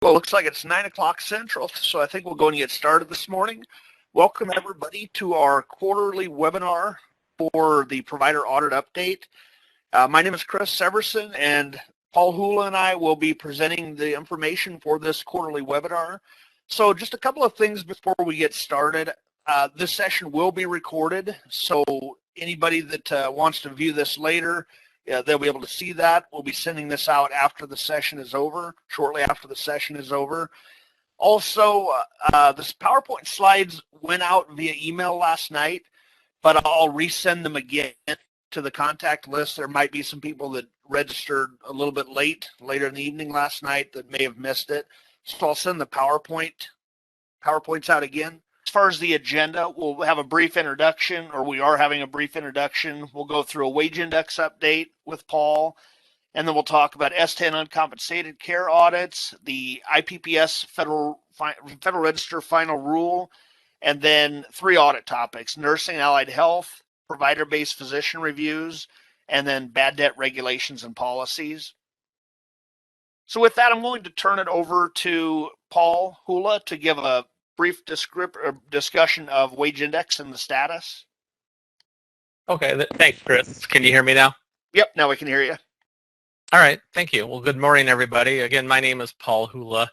Well, it looks like it's 9 o'clock Central, so I think we'll go and get started this morning. Welcome everybody to our quarterly webinar for the Provider Audit Update. My name is Chris Severson, and Paul Hula and I will be presenting the information for this quarterly webinar. So just a couple of things before we get started. This session will be recorded, so anybody that wants to view this later, they'll be able to see that. We'll be sending this out after the session is over, shortly after the session is over. Also, this PowerPoint slides went out via email last night, but I'll resend them again to the contact list. There might be some people that registered a little bit later in the evening last night that may have missed it. So I'll send the PowerPoints out again. As far as the agenda, we'll have a brief introduction, or we are having a brief introduction. We'll go through a wage index update with Paul, and then we'll talk about S10 uncompensated care audits, the IPPS Federal Register final rule, and then 3 audit topics: nursing and allied health, provider-based physician reviews, and then bad debt regulations and policies. So with that, I'm going to turn it over to Paul Hula to give a brief discussion of wage index and the status. Okay, thanks, Chris. Can you hear me now? Yep, now we can hear you. All right, thank you. Well, good morning, everybody. Again, my name is Paul Hula.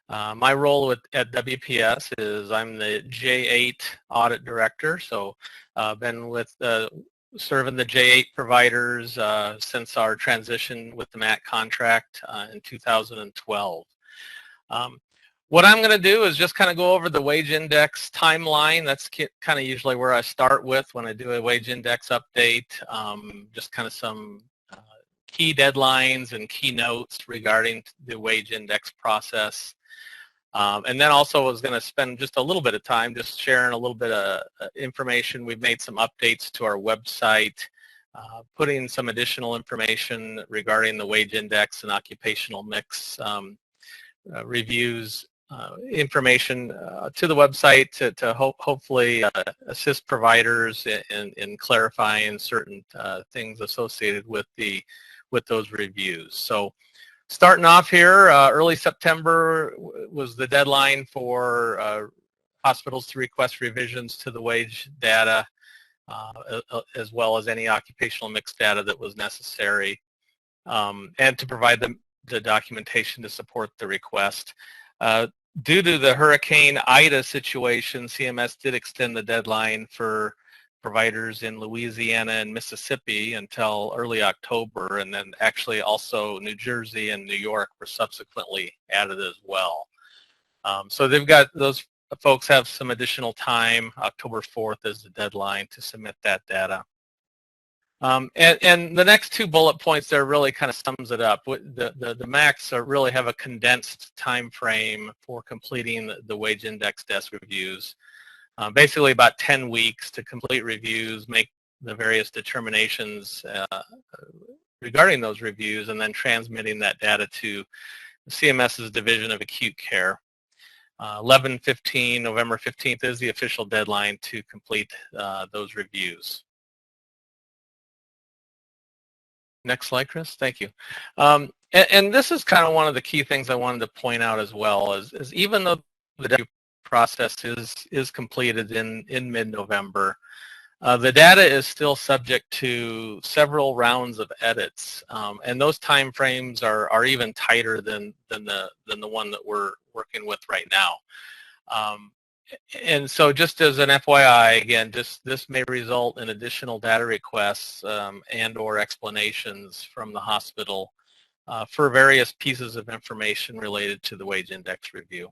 My role at WPS is I'm the J8 Audit Director, so I've been serving the J8 providers since our transition with the MAC contract in 2012. What I'm going to do is just kind of go over the wage index timeline. That's kind of usually where I start with when I do a wage index update, just kind of some key deadlines and key notes regarding the wage index process. And then also I was going to spend just a little bit of time just sharing a little bit of information. We've made some updates to our website, putting some additional information regarding the wage index and occupational mix reviews information to the website to hopefully assist providers in clarifying certain things associated with those reviews. So starting off here, early September was the deadline for hospitals to request revisions to the wage data as well as any occupational mix data that was necessary, and to provide the documentation to support the request. Due to the Hurricane Ida situation, CMS did extend the deadline for providers in Louisiana and Mississippi until early October, and then actually also New Jersey and New York were subsequently added as well. So those folks have some additional time. October 4th is the deadline to submit that data. And the next 2 bullet points there really kind of sums it up. The MACs really have a condensed time frame for completing the wage index desk reviews. Basically about 10 weeks to complete reviews, make the various determinations regarding those reviews, and then transmitting that data to CMS's Division of Acute Care. November 15th is the official deadline to complete those reviews. Next slide, Chris. Thank you. And this is kind of one of the key things I wanted to point out as well, is even though the data process is completed in mid-November, the data is still subject to several rounds of edits, and those time frames are even tighter than the one that we're working with right now. And so just as an FYI, again, this may result in additional data requests and or explanations from the hospital for various pieces of information related to the wage index review.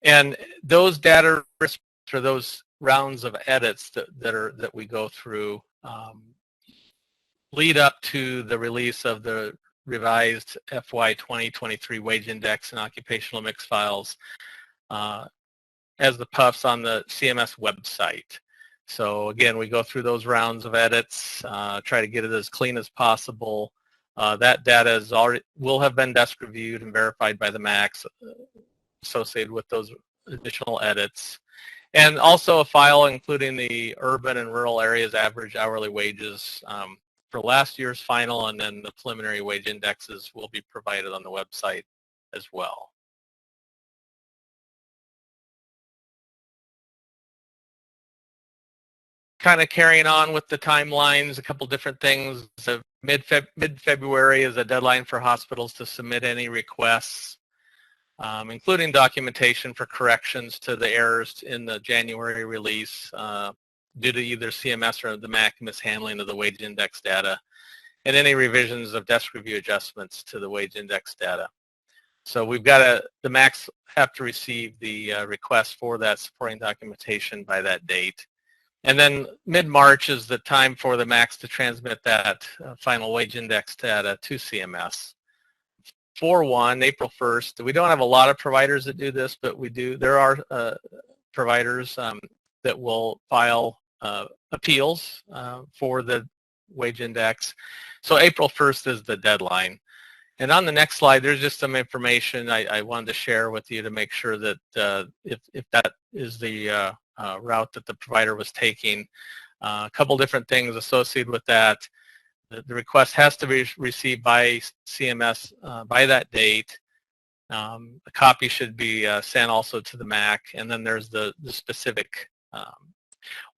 And those data for those rounds of edits that we go through lead up to the release of the revised FY 2023 wage index and occupational mix files as the PUFs on the CMS website. So again, we go through those rounds of edits, try to get it as clean as possible. That data will have been desk reviewed and verified by the MACs associated with those additional edits. And also a file including the urban and rural areas average hourly wages for last year's final, and then the preliminary wage indexes will be provided on the website as well. kind of carrying on with the timelines, a couple different things. So mid-February is a deadline for hospitals to submit any requests, including documentation for corrections to the errors in the January release due to either CMS or the MAC mishandling of the wage index data, and any revisions of desk review adjustments to the wage index data. So we've got the MACs have to receive the request for that supporting documentation by that date. And then mid-March is the time for the MACs to transmit that final wage index data to CMS. April 1st, we don't have a lot of providers that do this, but we do. There are providers that will file appeals for the wage index. So April 1st is the deadline. And on the next slide, there's just some information I wanted to share with you to make sure that if that is the route that the provider was taking, a couple different things associated with that. The request has to be received by CMS by that date. A copy should be sent also to the MAC, and then there's the specific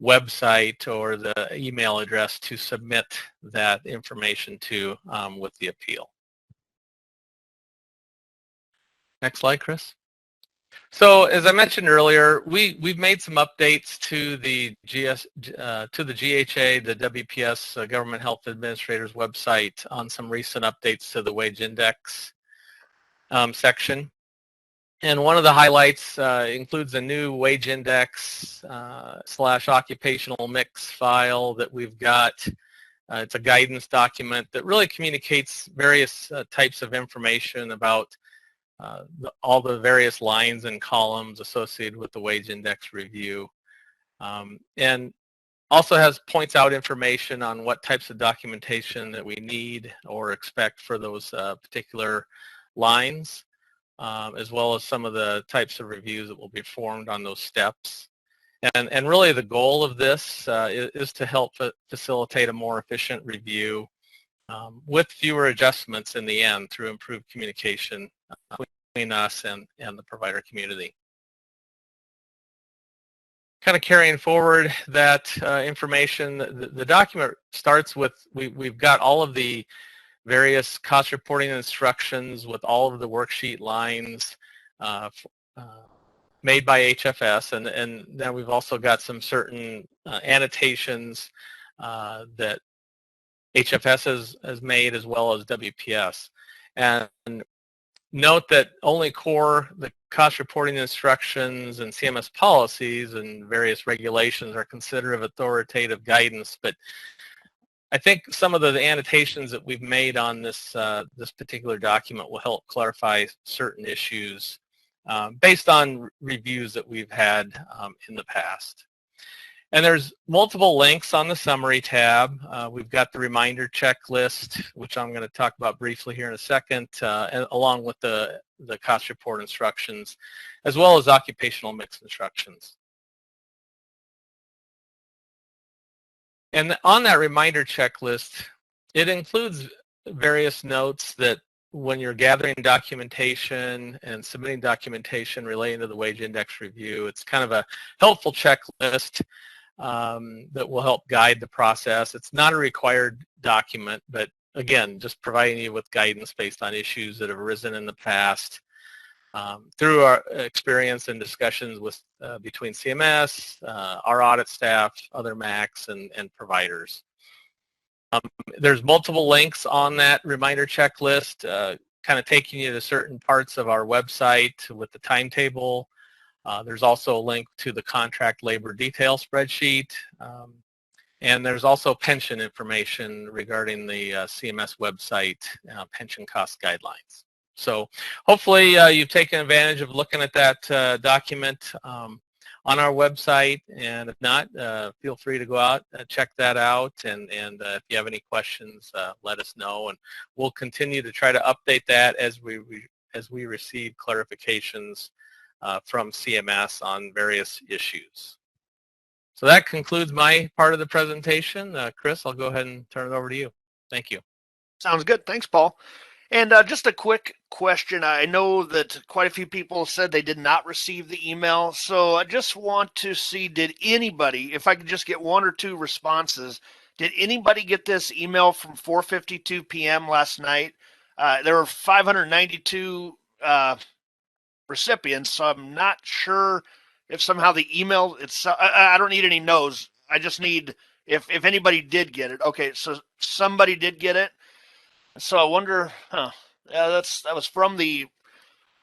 website or the email address to submit that information to with the appeal. Next slide, Chris. So as I mentioned earlier, we've made some updates to the GHA, the WPS Government Health Administrators website on some recent updates to the wage index section. And one of the highlights includes a new wage index / occupational mix file that we've got. It's a guidance document that really communicates various types of information about all the various lines and columns associated with the wage index review, and also points out information on what types of documentation that we need or expect for those particular lines, as well as some of the types of reviews that will be performed on those steps. And really the goal of this is to help facilitate a more efficient review with fewer adjustments in the end through improved communication between us and the provider community. Kind of carrying forward that information, the document starts with, we've got all of the various cost reporting instructions with all of the worksheet lines made by HFS, and then we've also got some certain annotations that HFS has made, as well as WPS. And note that only the cost reporting instructions and CMS policies and various regulations are considered authoritative guidance, but I think some of the annotations that we've made on this particular document will help clarify certain issues based on reviews that we've had in the past. And there's multiple links on the summary tab. We've got the reminder checklist, which I'm going to talk about briefly here in a second, along with the cost report instructions, as well as occupational mix instructions. And on that reminder checklist, it includes various notes that when you're gathering documentation and submitting documentation relating to the wage index review, it's kind of a helpful checklist that will help guide the process. It's not a required document, but again, just providing you with guidance based on issues that have arisen in the past through our experience and discussions with between CMS, our audit staff, other MACs, and providers. There's multiple links on that reminder checklist, kind of taking you to certain parts of our website with the timetable. There's also a link to the contract labor detail spreadsheet, and there's also pension information regarding the CMS website pension cost guidelines. So hopefully you've taken advantage of looking at that document on our website, and if not, feel free to go out and check that out, and if you have any questions, let us know, and we'll continue to try to update that as we receive clarifications from CMS on various issues. So that concludes my part of the presentation. Chris, I'll go ahead and turn it over to you. Thank you. Sounds good. Thanks, Paul. And just a quick question. I know that quite a few people said they did not receive the email. So I just want to see, did anybody, if I could just get one or two responses, did anybody get this email from 4:52 p.m. last night? There were 592 recipients, so I'm not sure if somehow the email itself, I don't need any no's. I just need if anybody did get it. Okay, so somebody did get it. So I wonder, yeah, that was from the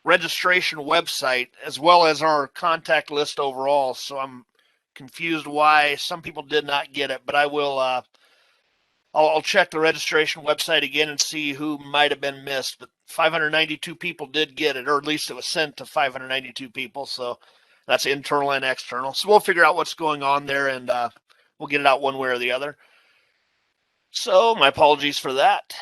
registration website as well as our contact list overall. So I'm confused why some people did not get it, but I will. I'll check the registration website again and see who might have been missed. But 592 people did get it, or at least it was sent to 592 people. So that's internal and external. So we'll figure out what's going on there, and we'll get it out one way or the other. So my apologies for that.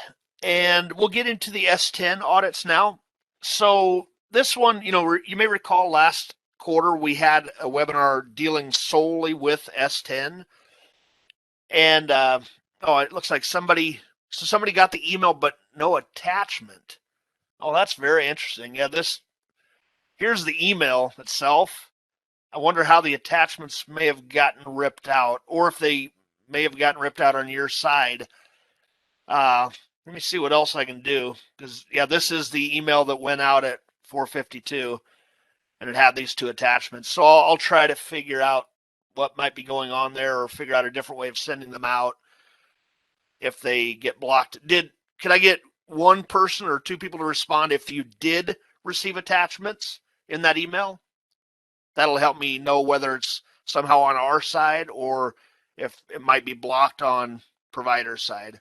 And we'll get into the S10 audits now. So this one, you may recall last quarter we had a webinar dealing solely with S10. And it looks like somebody got the email but no attachment. Oh, that's very interesting. Yeah, here's the email itself. I wonder how the attachments may have gotten ripped out, or if they may have gotten ripped out on your side. Let me see what else I can do, because yeah, this is the email that went out at 4:52, and it had these two attachments. So I'll try to figure out what might be going on there, or figure out a different way of sending them out if they get blocked. Could I get one person or two people to respond if you did receive attachments in that email? That'll help me know whether it's somehow on our side or if it might be blocked on provider's side.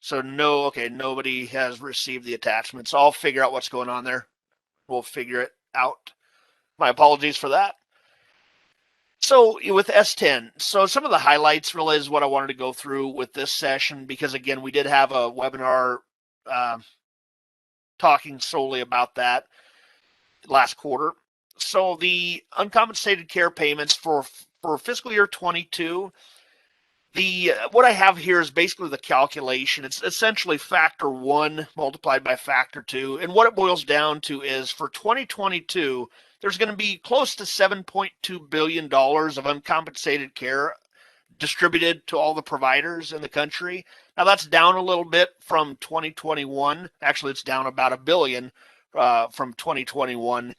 So nobody has received the attachments. So I'll figure out what's going on there. We'll figure it out. My apologies for that. So with S10, so some of the highlights really is what I wanted to go through with this session, because again, we did have a webinar talking solely about that last quarter. So the uncompensated care payments for fiscal year 22, what I have here is basically the calculation. It's essentially factor 1 multiplied by factor 2. And what it boils down to is for 2022, there's going to be close to $7.2 billion of uncompensated care distributed to all the providers in the country. Now that's down a little bit from 2021. Actually, it's down about $1 billion from 2021.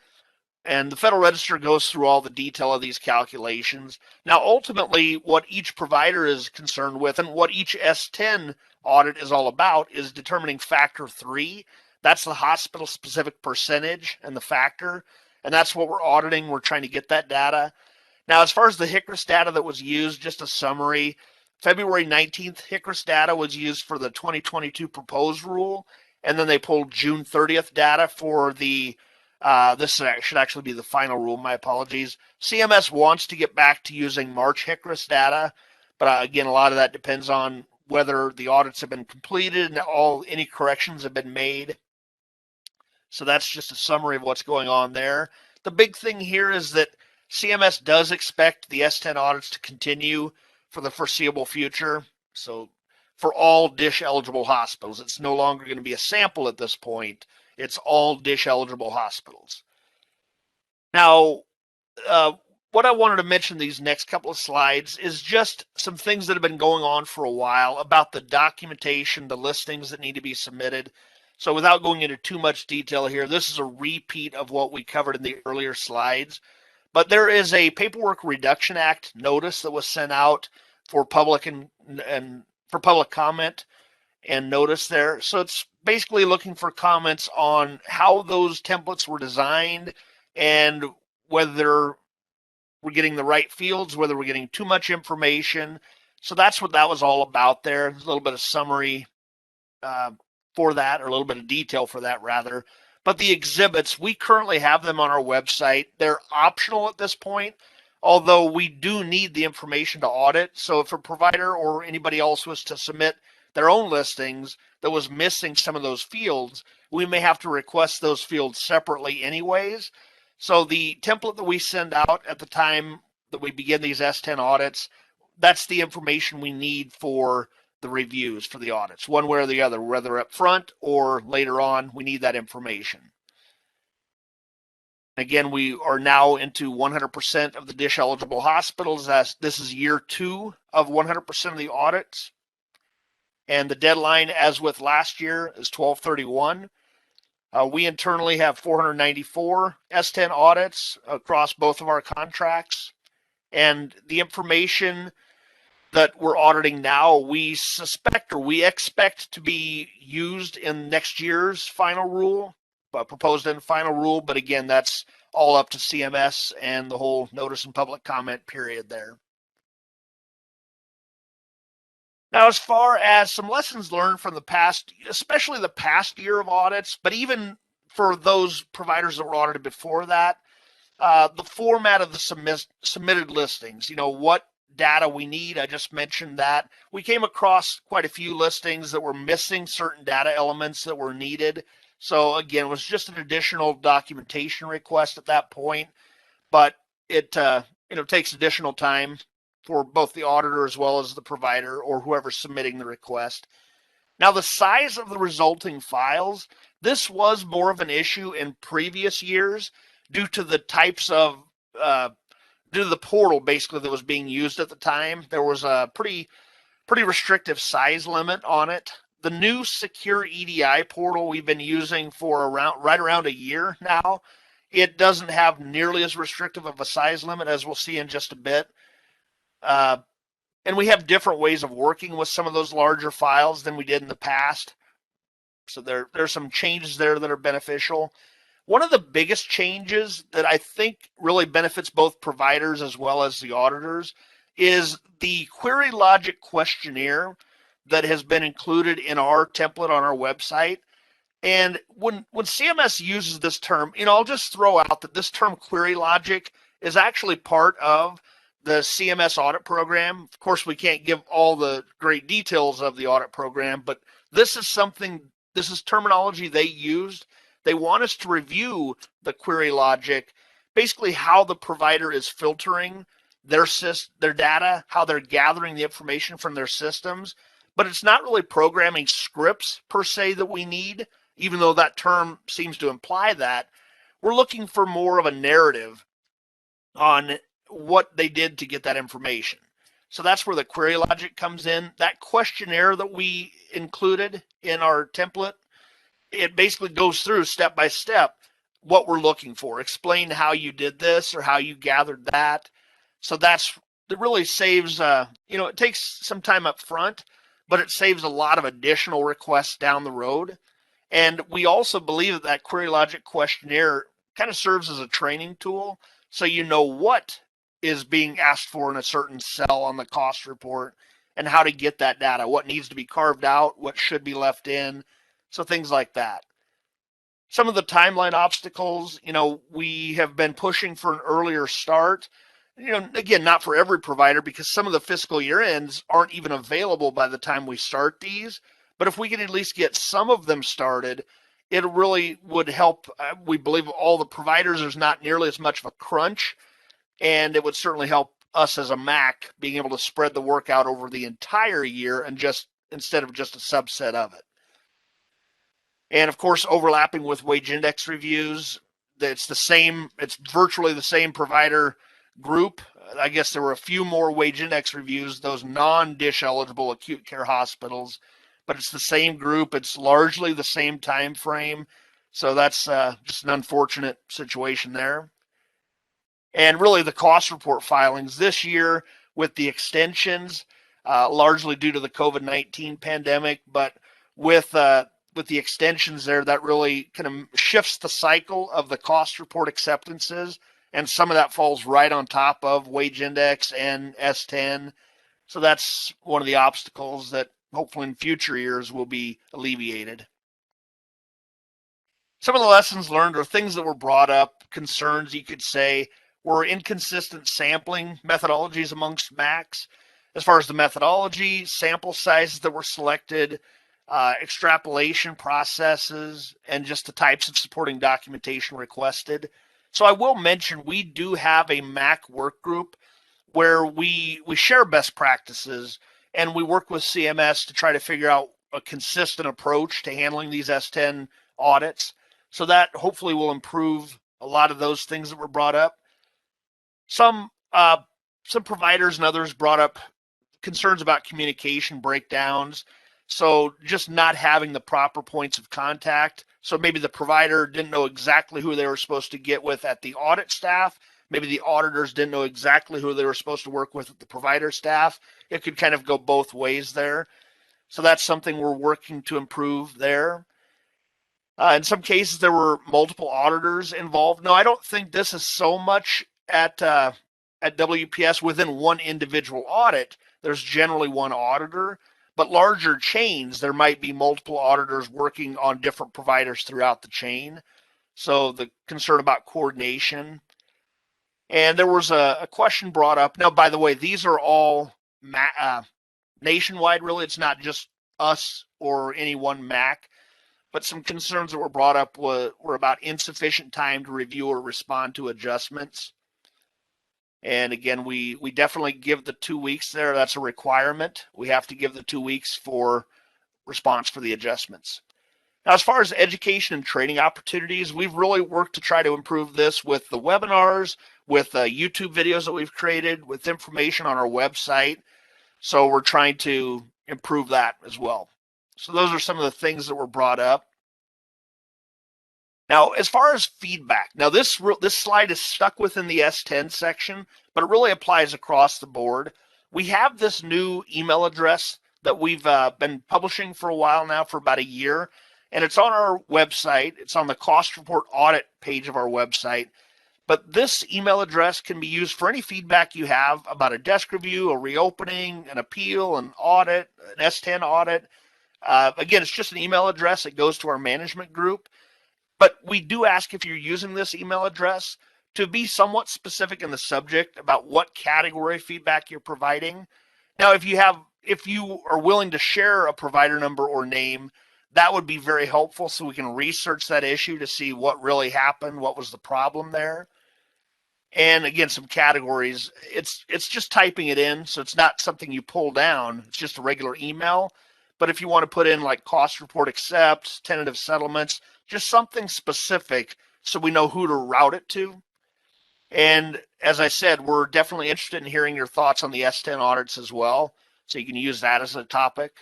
And the Federal Register goes through all the detail of these calculations. Now, ultimately, what each provider is concerned with and what each S10 audit is all about is determining factor 3. That's the hospital-specific percentage and the factor. And that's what we're auditing. We're trying to get that data. Now, as far as the HCRIS data that was used, just a summary, February 19th HCRIS data was used for the 2022 proposed rule. And then they pulled June 30th data for the this should actually be the final rule. My apologies. CMS wants to get back to using March HCRIS data, but again, a lot of that depends on whether the audits have been completed and any corrections have been made. So that's just a summary of what's going on there. The big thing here is that CMS does expect the S10 audits to continue for the foreseeable future. So for all DSH eligible hospitals, it's no longer going to be a sample at this point. It's all DSH eligible hospitals. Now, what I wanted to mention these next couple of slides is just some things that have been going on for a while about the documentation, the listings that need to be submitted. So without going into too much detail here, this is a repeat of what we covered in the earlier slides. But there is a Paperwork Reduction Act notice that was sent out for public and for public comment and notice there. So it's basically looking for comments on how those templates were designed and whether we're getting the right fields, whether we're getting too much information. So that's what that was all about there. There's a little bit of summary for that, or a little bit of detail for that rather. But the exhibits, we currently have them on our website. They're optional at this point, although we do need the information to audit. So if a provider or anybody else was to submit their own listings that was missing some of those fields, we may have to request those fields separately anyways. So the template that we send out at the time that we begin these S10 audits, that's the information we need for the reviews for the audits, one way or the other, whether up front or later on. We need that information. Again, we are now into 100% of the DISH eligible hospitals. This is year 2 of 100% of the audits. And the deadline, as with last year, is 12/31. We internally have 494 S10 audits across both of our contracts. And the information that we're auditing now, we suspect or we expect to be used in next year's final rule, proposed and final rule. But again, that's all up to CMS and the whole notice and public comment period there. Now, as far as some lessons learned from the past, especially the past year of audits, but even for those providers that were audited before that, the format of the submitted listings, what data we need. I just mentioned that. We came across quite a few listings that were missing certain data elements that were needed. So again, it was just an additional documentation request at that point, but it takes additional time for both the auditor as well as the provider or whoever's submitting the request. Now, the size of the resulting files, this was more of an issue in previous years due to the types of due to the portal basically that was being used at the time. There was a pretty restrictive size limit on it. The new secure EDI portal we've been using for right around a year now, it doesn't have nearly as restrictive of a size limit as we'll see in just a bit. And we have different ways of working with some of those larger files than we did in the past. So there's some changes there that are beneficial. One of the biggest changes that I think really benefits both providers as well as the auditors is the query logic questionnaire that has been included in our template on our website. And when CMS uses this term, I'll just throw out that this term query logic is actually part of the CMS audit program. Of course, we can't give all the great details of the audit program, but this is terminology they used. They want us to review the query logic, basically how the provider is filtering their data, how they're gathering the information from their systems. But it's not really programming scripts per se that we need, even though that term seems to imply that. We're looking for more of a narrative on what they did to get that information. So that's where the query logic comes in. That questionnaire that we included in our template, it basically goes through step by step what we're looking for. Explain how you did this or how you gathered that. So it really saves, it takes some time up front, but it saves a lot of additional requests down the road. And we also believe that query logic questionnaire kind of serves as a training tool, so you know what is being asked for in a certain cell on the cost report and how to get that data, what needs to be carved out, what should be left in. So things like that. Some of the timeline obstacles, we have been pushing for an earlier start. Again, not for every provider because some of the fiscal year ends aren't even available by the time we start these. But if we can at least get some of them started, it really would help. We believe all the providers, there's not nearly as much of a crunch, and it would certainly help us as a MAC being able to spread the work out over the entire year and instead of just a subset of it. And of course, overlapping with wage index reviews, it's virtually the same provider group. I guess there were a few more wage index reviews, those non-DISH eligible acute care hospitals, but it's the same group. It's largely the same time frame. So that's just an unfortunate situation there. And really the cost report filings this year with the extensions, largely due to the COVID-19 pandemic, but with the extensions there, that really kind of shifts the cycle of the cost report acceptances, and some of that falls right on top of wage index and S10. So that's one of the obstacles that hopefully in future years will be alleviated. Some of the lessons learned or things that were brought up, concerns you could say, were inconsistent sampling methodologies amongst MACs. As far as the methodology, sample sizes that were selected, extrapolation processes, and just the types of supporting documentation requested. So I will mention we do have a MAC work group where we share best practices and we work with CMS to try to figure out a consistent approach to handling these S10 audits. So that hopefully will improve a lot of those things that were brought up. Some providers and others brought up concerns about communication breakdowns. So just not having the proper points of contact. So maybe the provider didn't know exactly who they were supposed to get with at the audit staff. Maybe the auditors didn't know exactly who they were supposed to work with at the provider staff. It could kind of go both ways there. So that's something we're working to improve there. In some cases, there were multiple auditors involved. No, I don't think this is so much at WPS within one individual audit. There's generally one auditor, but larger chains, there might be multiple auditors working on different providers throughout the chain. So the concern about coordination. And there was a question brought up. Now, by the way, these are all nationwide, really. It's not just us or any one MAC. But some concerns that were brought up were about insufficient time to review or respond to adjustments. And again, we definitely give the 2 weeks there. That's a requirement. We have to give the 2 weeks for response for the adjustments. Now, as far as education and training opportunities, we've really worked to try to improve this with the webinars, with YouTube videos that we've created, with information on our website. So we're trying to improve that as well. So those are some of the things that were brought up. Now, as far as feedback, now this slide is stuck within the S10 section, but it really applies across the board. We have this new email address that we've been publishing for a while now, for about a year, and it's on our website. It's on the cost report audit page of our website. But this email address can be used for any feedback you have about a desk review, a reopening, an appeal, an audit, an S10 audit. Again, it's just an email address that goes to our management group. But we do ask, if you're using this email address, to be somewhat specific in the subject about what category feedback you're providing. Now, if you are willing to share a provider number or name, that would be very helpful, so we can research that issue to see what really happened, what was the problem there. And again, some categories, it's just typing it in, so it's not something you pull down. It's just a regular email. But if you want to put in like cost report accepts, tentative settlements, just something specific so we know who to route it to. And as I said, we're definitely interested in hearing your thoughts on the S10 audits as well, so you can use that as a topic.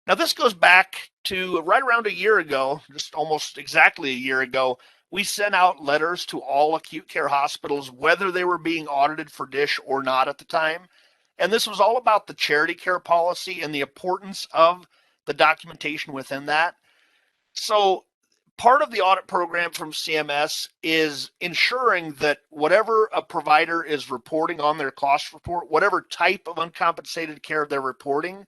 Now, this goes back to right around a year ago, just almost exactly a year ago. We sent out letters to all acute care hospitals, whether they were being audited for DISH or not at the time. And this was all about the charity care policy and the importance of the documentation within that. So part of the audit program from CMS is ensuring that whatever a provider is reporting on their cost report, whatever type of uncompensated care they're reporting,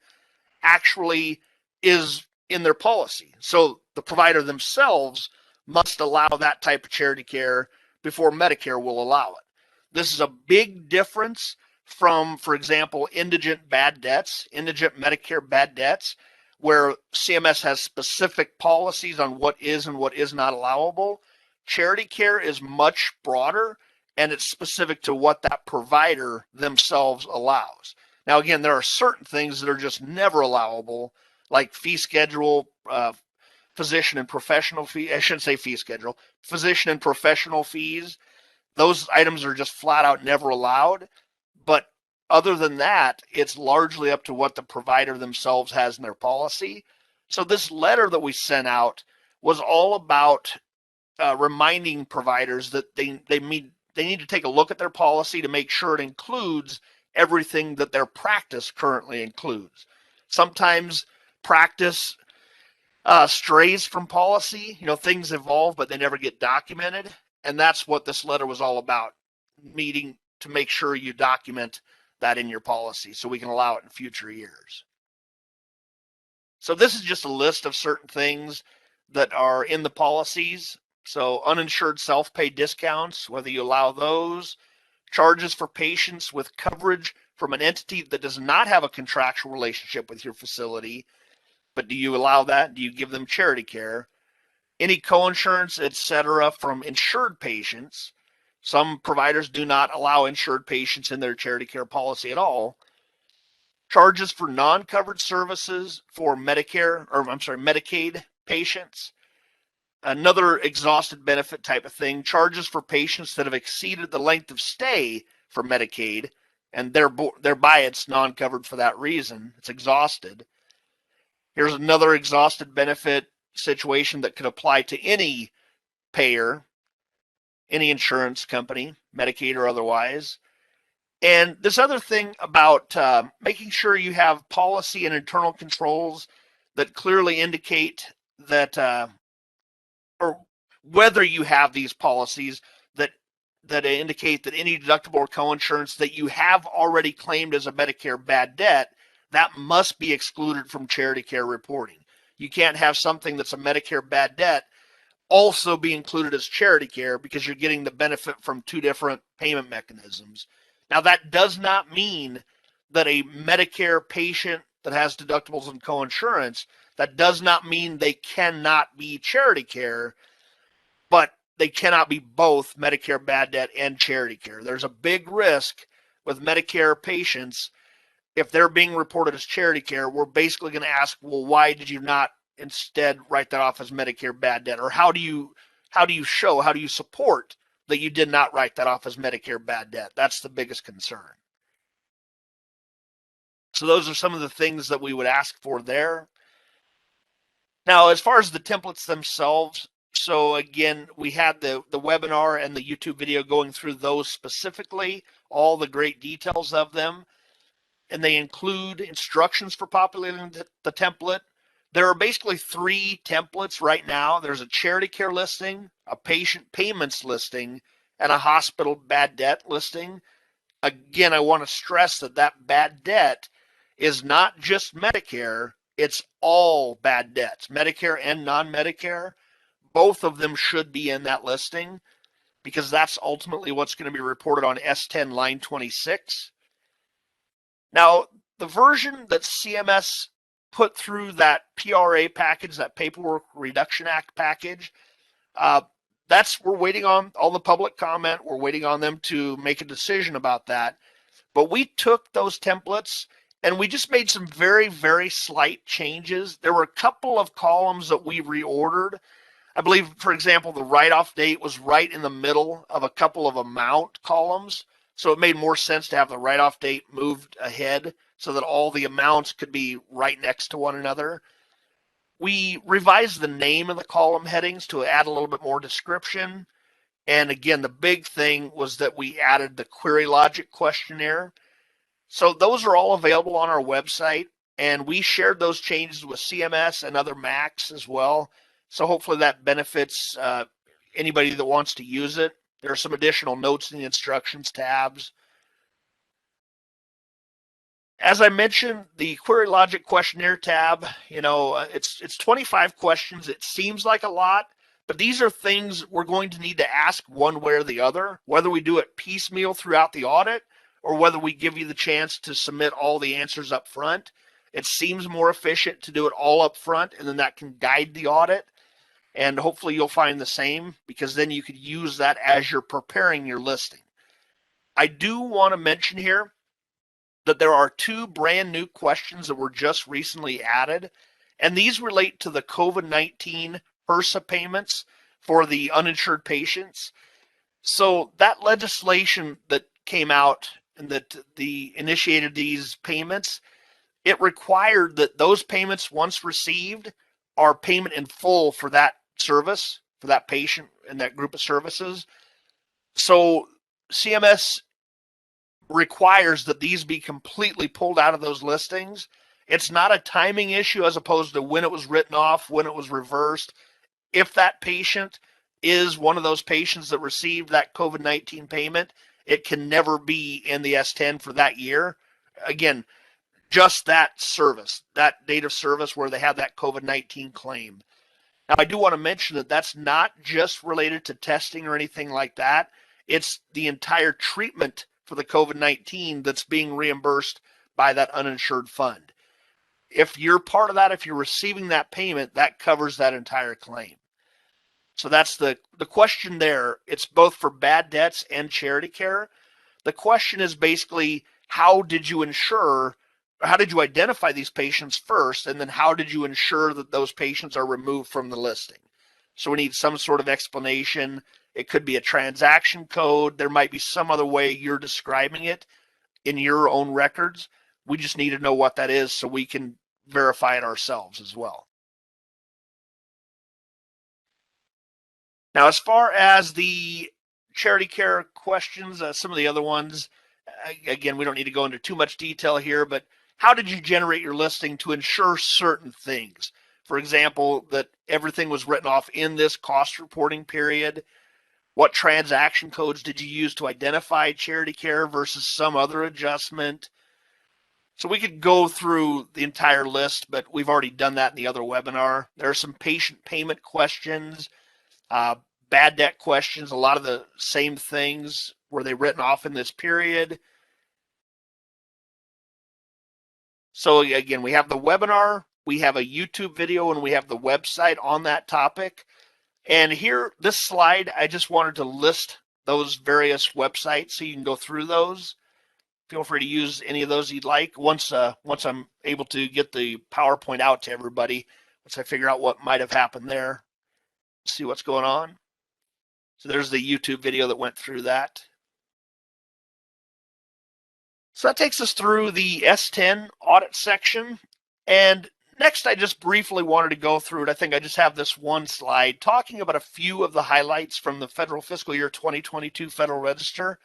actually is in their policy. So the provider themselves must allow that type of charity care before Medicare will allow it. This is a big difference from, for example, indigent Medicare bad debts, where CMS has specific policies on what is and what is not allowable. Charity care is much broader, and it's specific to what that provider themselves allows. Now, again, there are certain things that are just never allowable, like fee schedule, physician and professional fee. I shouldn't say fee schedule, physician and professional fees. Those items are just flat out never allowed. But other than that, it's largely up to what the provider themselves has in their policy. So this letter that we sent out was all about reminding providers that they need to take a look at their policy to make sure it includes everything that their practice currently includes. Sometimes practice strays from policy. Things evolve, but they never get documented. And that's what this letter was all about, meeting to make sure you document that in your policy so we can allow it in future years. So this is just a list of certain things that are in the policies. So uninsured self-pay discounts, whether you allow those, charges for patients with coverage from an entity that does not have a contractual relationship with your facility, but do you allow that? Do you give them charity care? Any coinsurance, etc., from insured patients. Some providers do not allow insured patients in their charity care policy at all. Charges for non-covered services for Medicaid patients. Another exhausted benefit type of thing, charges for patients that have exceeded the length of stay for Medicaid, and thereby it's non-covered for that reason. It's exhausted. Here's another exhausted benefit situation that could apply to any payer, any insurance company, Medicaid or otherwise. And this other thing about making sure you have policy and internal controls that clearly indicate that, or whether you have these policies that indicate that any deductible or coinsurance that you have already claimed as a Medicare bad debt, that must be excluded from charity care reporting. You can't have something that's a Medicare bad debt also be included as charity care because you're getting the benefit from two different payment mechanisms. Now, that does not mean that a Medicare patient that has deductibles and coinsurance, that does not mean they cannot be charity care, but they cannot be both Medicare bad debt and charity care. There's a big risk with Medicare patients. If they're being reported as charity care, we're basically going to ask, well, why did you not instead write that off as Medicare bad debt? Or how do you support that you did not write that off as Medicare bad debt? That's the biggest concern. So those are some of the things that we would ask for there. Now, as far as the templates themselves, so again, we had the webinar and the YouTube video going through those specifically, all the great details of them. And they include instructions for populating the template. There are basically 3 templates right now. There's a charity care listing, a patient payments listing, and a hospital bad debt listing. Again, I want to stress that bad debt is not just Medicare, it's all bad debts, Medicare and non-Medicare. Both of them should be in that listing because that's ultimately what's going to be reported on S10 line 26. Now, the version that CMS put through that PRA package, that Paperwork Reduction Act package, we're waiting on all the public comment. We're waiting on them to make a decision about that. But we took those templates and we just made some very, very slight changes. There were a couple of columns that we reordered. I believe, for example, the write-off date was right in the middle of a couple of amount columns. So it made more sense to have the write-off date moved ahead so that all the amounts could be right next to one another. We revised the name of the column headings to add a little bit more description. And again, the big thing was that we added the query logic questionnaire. So those are all available on our website, and we shared those changes with CMS and other MACs as well. So hopefully that benefits anybody that wants to use it. There are some additional notes in the instructions tabs. As I mentioned, the query logic questionnaire tab, it's 25 questions. It seems like a lot, but these are things we're going to need to ask one way or the other, whether we do it piecemeal throughout the audit or whether we give you the chance to submit all the answers up front. It seems more efficient to do it all up front, and then that can guide the audit. And hopefully you'll find the same, because then you could use that as you're preparing your listing. I do want to mention here that there are 2 brand new questions that were just recently added, and these relate to the COVID-19 HRSA payments for the uninsured patients. So that legislation that came out and that initiated these payments, it required that those payments, once received, are payment in full for that service, for that patient and that group of services. So CMS requires that these be completely pulled out of those listings. It's not a timing issue as opposed to when it was written off, when it was reversed. If that patient is one of those patients that received that COVID-19 payment, it can never be in the S10 for that year. Again, just that service, that date of service where they have that COVID-19 claim. Now, I do want to mention that that's not just related to testing or anything like that. It's the entire treatment for the COVID-19 that's being reimbursed by that uninsured fund. If you're part of that, if you're receiving that payment, that covers that entire claim. So that's the question there. It's both for bad debts and charity care. The question is basically, how did you identify these patients first, and then how did you ensure that those patients are removed from the listing? So we need some sort of explanation. It could be a transaction code. There might be some other way you're describing it in your own records. We just need to know what that is so we can verify it ourselves as well. Now, as far as the charity care questions, some of the other ones, again, we don't need to go into too much detail here, but how did you generate your listing to ensure certain things? For example, that everything was written off in this cost reporting period. What transaction codes did you use to identify charity care versus some other adjustment? So we could go through the entire list, but we've already done that in the other webinar. There are some patient payment questions, bad debt questions, a lot of the same things. Were they written off in this period? So again, we have the webinar, we have a YouTube video, and we have the website on that topic. And here, this slide, I just wanted to list those various websites so you can go through those. Feel free to use any of those you'd like. Once I'm able to get the PowerPoint out to everybody, once I figure out what might have happened there, see what's going on. So there's the YouTube video that went through that. So that takes us through the S10 audit section. And next, I just briefly wanted to go through it. I think I just have this one slide talking about a few of the highlights from the federal fiscal year 2022 Federal Register.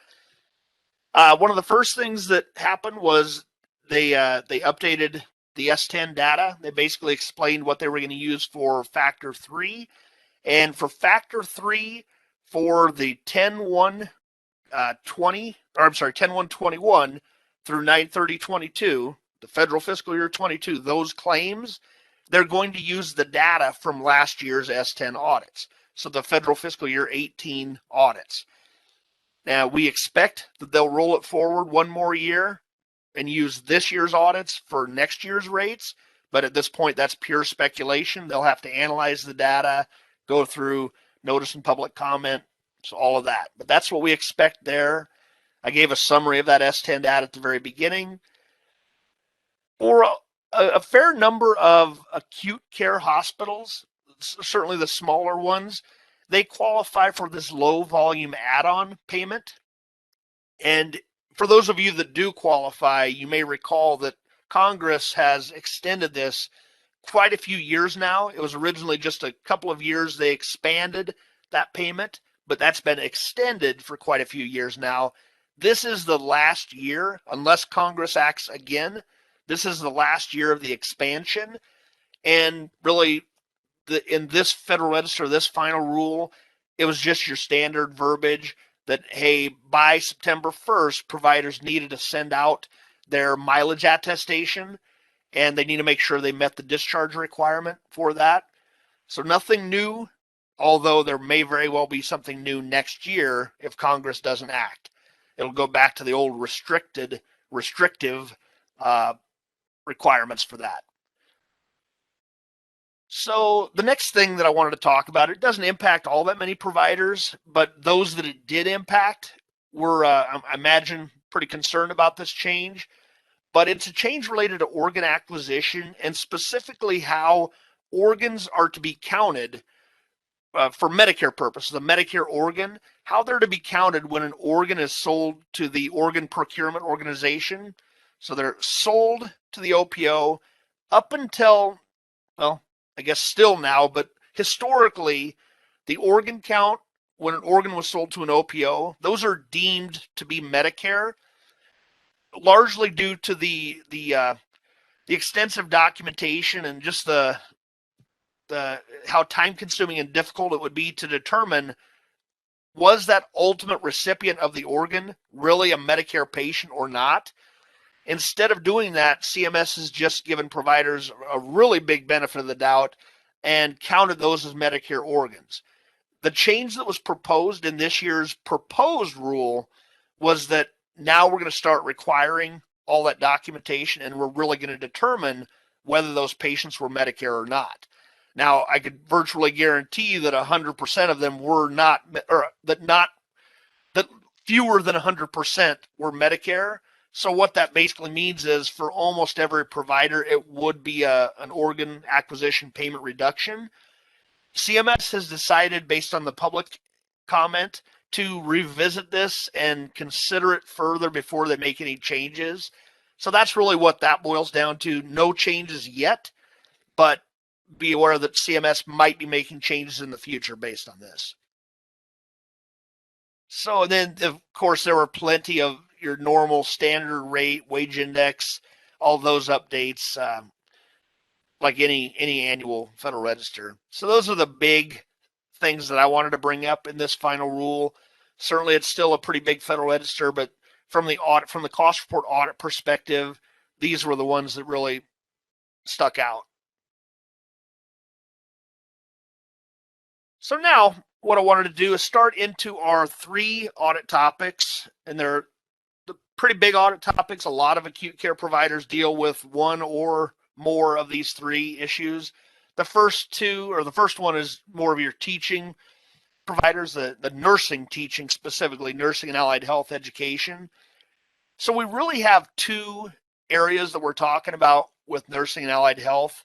One of the first things that happened was they updated the S10 data. They basically explained what they were going to use for Factor 3. And for Factor 3, for the 10/1/21 through 9/30/22, the federal fiscal year 22, those claims, they're going to use the data from last year's S10 audits. So the federal fiscal year 18 audits. Now we expect that they'll roll it forward one more year and use this year's audits for next year's rates. But at this point, that's pure speculation. They'll have to analyze the data, go through notice and public comment, so all of that. But that's what we expect there. I gave a summary of that S10 data at the very beginning. For a fair number of acute care hospitals, certainly the smaller ones, they qualify for this low volume add-on payment. And for those of you that do qualify, you may recall that Congress has extended this quite a few years now. It was originally just a couple of years they expanded that payment, but that's been extended for quite a few years now. This is the last year, unless Congress acts again, this is the last year of the expansion. And really, in this Federal Register, this final rule, it was just your standard verbiage that, hey, by September 1st, providers needed to send out their mileage attestation, and they need to make sure they met the discharge requirement for that. So nothing new, although there may very well be something new next year if Congress doesn't act. It'll go back to the old restrictive requirements for that. So the next thing that I wanted to talk about, it doesn't impact all that many providers, but those that it did impact were, I imagine, pretty concerned about this change. But it's a change related to organ acquisition, and specifically how organs are to be counted for Medicare purposes, the Medicare organ, how they're to be counted when an organ is sold to the organ procurement organization. So they're sold to the OPO up until, well, I guess still now, but historically, the organ count when an organ was sold to an OPO, those are deemed to be Medicare, largely due to the extensive documentation and just the how time-consuming and difficult it would be to determine, was that ultimate recipient of the organ really a Medicare patient or not? Instead of doing that, CMS has just given providers a really big benefit of the doubt and counted those as Medicare organs. The change that was proposed in this year's proposed rule was that now we're going to start requiring all that documentation, and we're really going to determine whether those patients were Medicare or not. Now, I could virtually guarantee that 100% of them were not, or that fewer than 100% were Medicare. So what that basically means is for almost every provider, it would be an organ acquisition payment reduction. CMS has decided, based on the public comment, to revisit this and consider it further before they make any changes. So that's really what that boils down to. No changes yet, but be aware that CMS might be making changes in the future based on this. So then, of course, there were plenty of your normal standard rate, wage index, all those updates, like any annual Federal Register. So those are the big things that I wanted to bring up in this final rule. Certainly, it's still a pretty big Federal Register, but from the cost report audit perspective, these were the ones that really stuck out. So now what I wanted to do is start into our 3 audit topics, and they're the pretty big audit topics. A lot of acute care providers deal with one or more of these 3 issues. The first one is more of your teaching providers, the nursing teaching, specifically nursing and allied health education. So we really have 2 areas that we're talking about with nursing and allied health.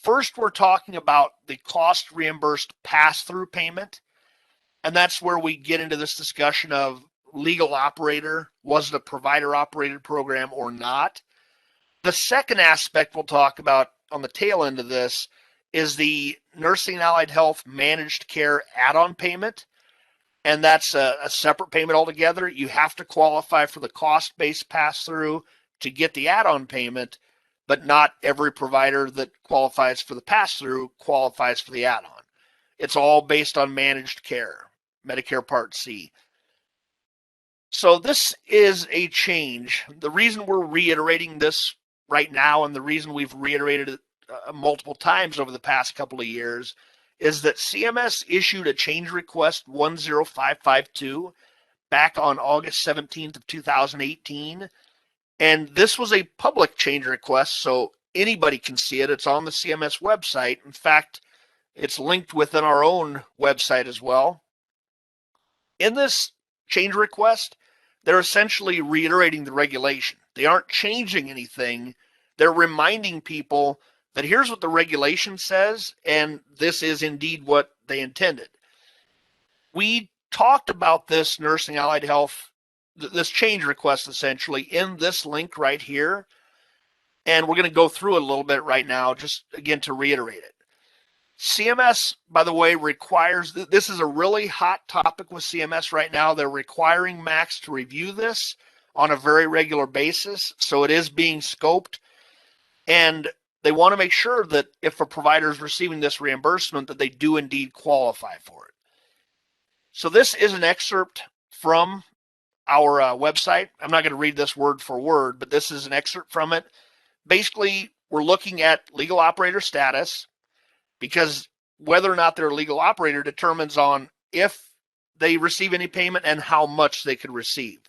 First, we're talking about the cost reimbursed pass-through payment, and that's where we get into this discussion of legal operator. Was it a provider operated program or not? The second aspect we'll talk about on the tail end of this is the nursing and allied health managed care add-on payment, and that's a separate payment altogether. You have to qualify for the cost-based pass-through to get the add-on payment, but not every provider that qualifies for the pass-through qualifies for the add-on. It's all based on managed care, Medicare Part C. So this is a change. The reason we're reiterating this right now, and the reason we've reiterated it multiple times over the past couple of years, is that CMS issued a change request 10552 back on August 17th of 2018. And this was a public change request, so anybody can see it. It's on the CMS website. In fact, it's linked within our own website as well. In this change request, they're essentially reiterating the regulation. They aren't changing anything. They're reminding people that here's what the regulation says, and this is indeed what they intended. We talked about this nursing allied health, this change request essentially, in this link right here. And we're going to go through it a little bit right now, just again to reiterate it. CMS, by the way, requires, this is a really hot topic with CMS right now. They're requiring MACs to review this on a very regular basis. So it is being scoped. And they want to make sure that if a provider is receiving this reimbursement, that they do indeed qualify for it. So this is an excerpt from our website. I'm not going to read this word for word, but this is an excerpt from it. Basically, we're looking at legal operator status, because whether or not they're a legal operator determines on if they receive any payment and how much they could receive.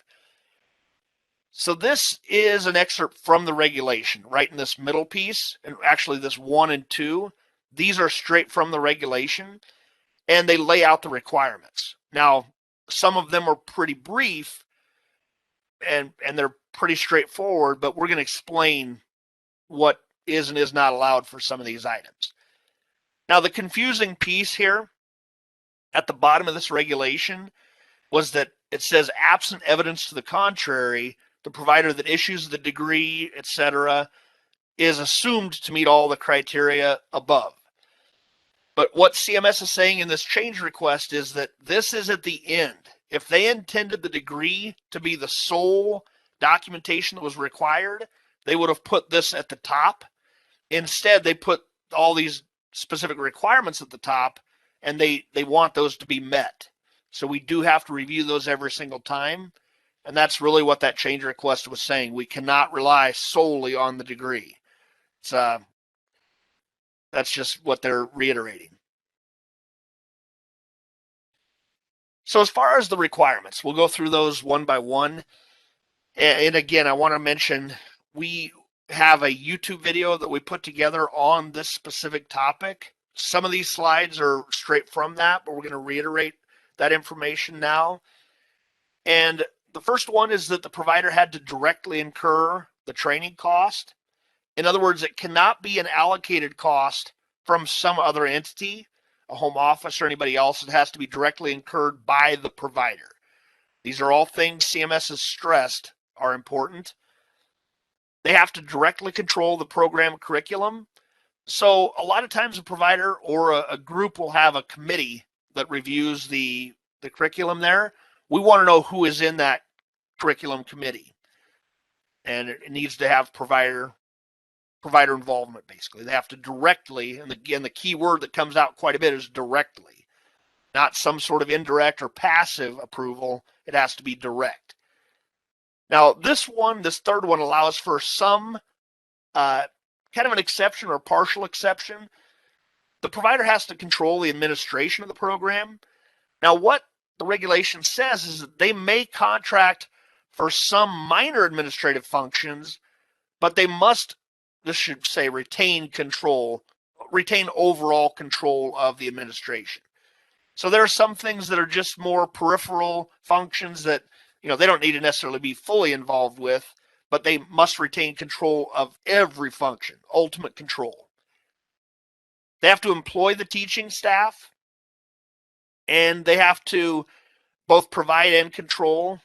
So this is an excerpt from the regulation right in this middle piece, and actually this 1 and 2. These are straight from the regulation, and they lay out the requirements. Now, some of them are pretty brief, and they're pretty straightforward, but we're going to explain what is and is not allowed for some of these items. Now, the confusing piece here at the bottom of this regulation was that it says absent evidence to the contrary, the provider that issues the degree, etc., is assumed to meet all the criteria above. But what CMS is saying in this change request is that this is at the end. If they intended the degree to be the sole documentation that was required, they would have put this at the top. Instead, they put all these specific requirements at the top, and they want those to be met. So we do have to review those every single time, and that's really what that change request was saying. We cannot rely solely on the degree. That's just what they're reiterating. So as far as the requirements, we'll go through those one by one. And again, I want to mention we have a YouTube video that we put together on this specific topic. Some of these slides are straight from that, but we're going to reiterate that information now. And the first one is that the provider had to directly incur the training cost. In other words, it cannot be an allocated cost from some other entity, a home office or anybody else. It has to be directly incurred by the provider. These are all things CMS has stressed are important. They have to directly control the program curriculum. So a lot of times a provider or a group will have a committee that reviews the curriculum there. We want to know who is in that curriculum committee. And it needs to have provider involvement, basically. They have to directly, and again, the key word that comes out quite a bit is directly, not some sort of indirect or passive approval. It has to be direct. Now, this third one allows for some kind of an exception or partial exception. The provider has to control the administration of the program. Now, what the regulation says is that they may contract for some minor administrative functions, but they must, this should say, retain overall control of the administration. So there are some things that are just more peripheral functions that, they don't need to necessarily be fully involved with, but they must retain control of every function, ultimate control. They have to employ the teaching staff, and they have to both provide and control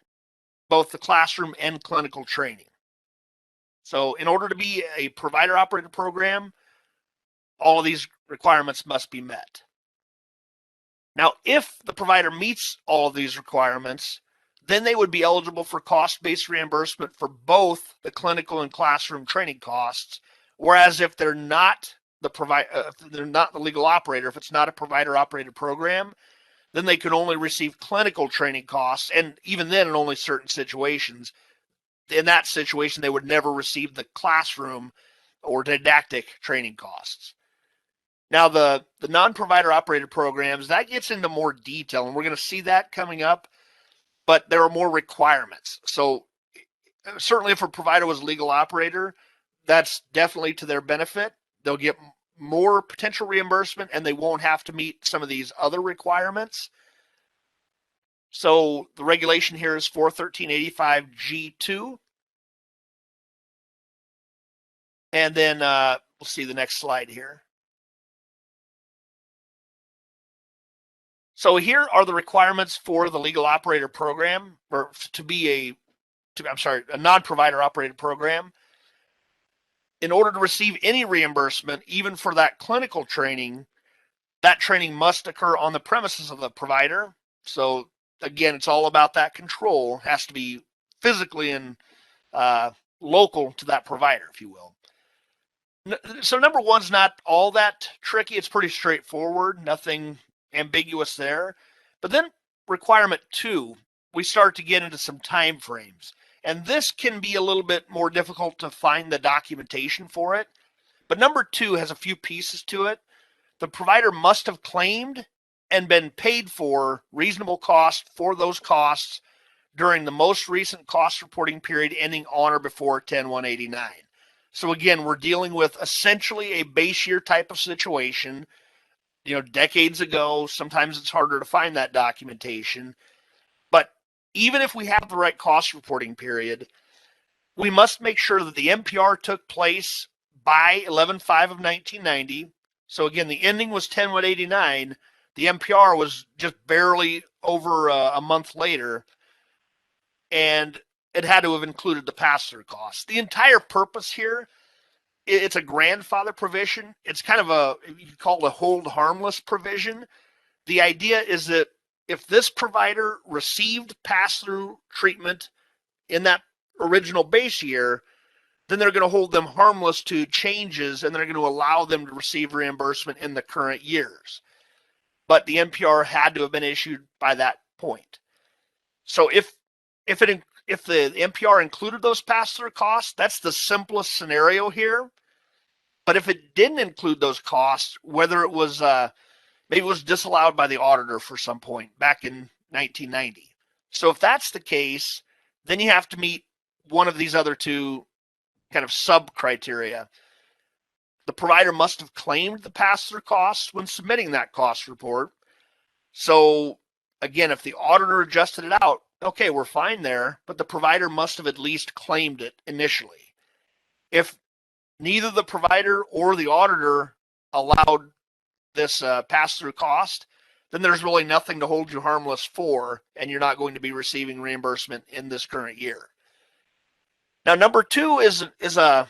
both the classroom and clinical training. So in order to be a provider-operated program, all of these requirements must be met. Now, if the provider meets all of these requirements, then they would be eligible for cost-based reimbursement for both the clinical and classroom training costs. Whereas if they're not they're not the legal operator, if it's not a provider-operated program, then they can only receive clinical training costs, and even then, in only certain situations. In that situation, they would never receive the classroom or didactic training costs. Now, the non-provider operated programs, that gets into more detail, and we're going to see that coming up, but there are more requirements. So certainly if a provider was a legal operator, that's definitely to their benefit. They'll get more potential reimbursement, and they won't have to meet some of these other requirements. So the regulation here is 41385G2. And then we'll see the next slide here. So here are the requirements for the legal operator program, or to be a non-provider operated program. In order to receive any reimbursement, even for that clinical training, that training must occur on the premises of the provider. So again, it's all about that control. It has to be physically and local to that provider, if you will. So number one's not all that tricky. It's pretty straightforward, nothing ambiguous there. But then requirement 2, we start to get into some time frames. And this can be a little bit more difficult to find the documentation for it. But number 2 has a few pieces to it. The provider must have claimed and been paid for reasonable cost for those costs during the most recent cost reporting period ending on or before 10/1/89. So again, we're dealing with essentially a base year type of situation. Decades ago, sometimes it's harder to find that documentation. But even if we have the right cost reporting period, we must make sure that the NPR took place by 11/5 of 1990. So again, the ending was 10/1/89. The NPR was just barely over a month later, and it had to have included the pass-through costs. The entire purpose here, it's a grandfather provision. It's kind of you could call it a hold harmless provision. The idea is that if this provider received pass-through treatment in that original base year, then they're going to hold them harmless to changes, and they're going to allow them to receive reimbursement in the current years. But the NPR had to have been issued by that point. So if the NPR included those pass-through costs, that's the simplest scenario here. But if it didn't include those costs, whether it was maybe it was disallowed by the auditor for some point back in 1990. So if that's the case, then you have to meet one of these other two kind of sub-criteria. the provider must have claimed the pass-through costs when submitting that cost report. So again, if the auditor adjusted it out, okay, we're fine there, but the provider must have at least claimed it initially. If neither the provider or the auditor allowed this pass-through cost, then there's really nothing to hold you harmless for, and you're not going to be receiving reimbursement in this current year. Now, number two is a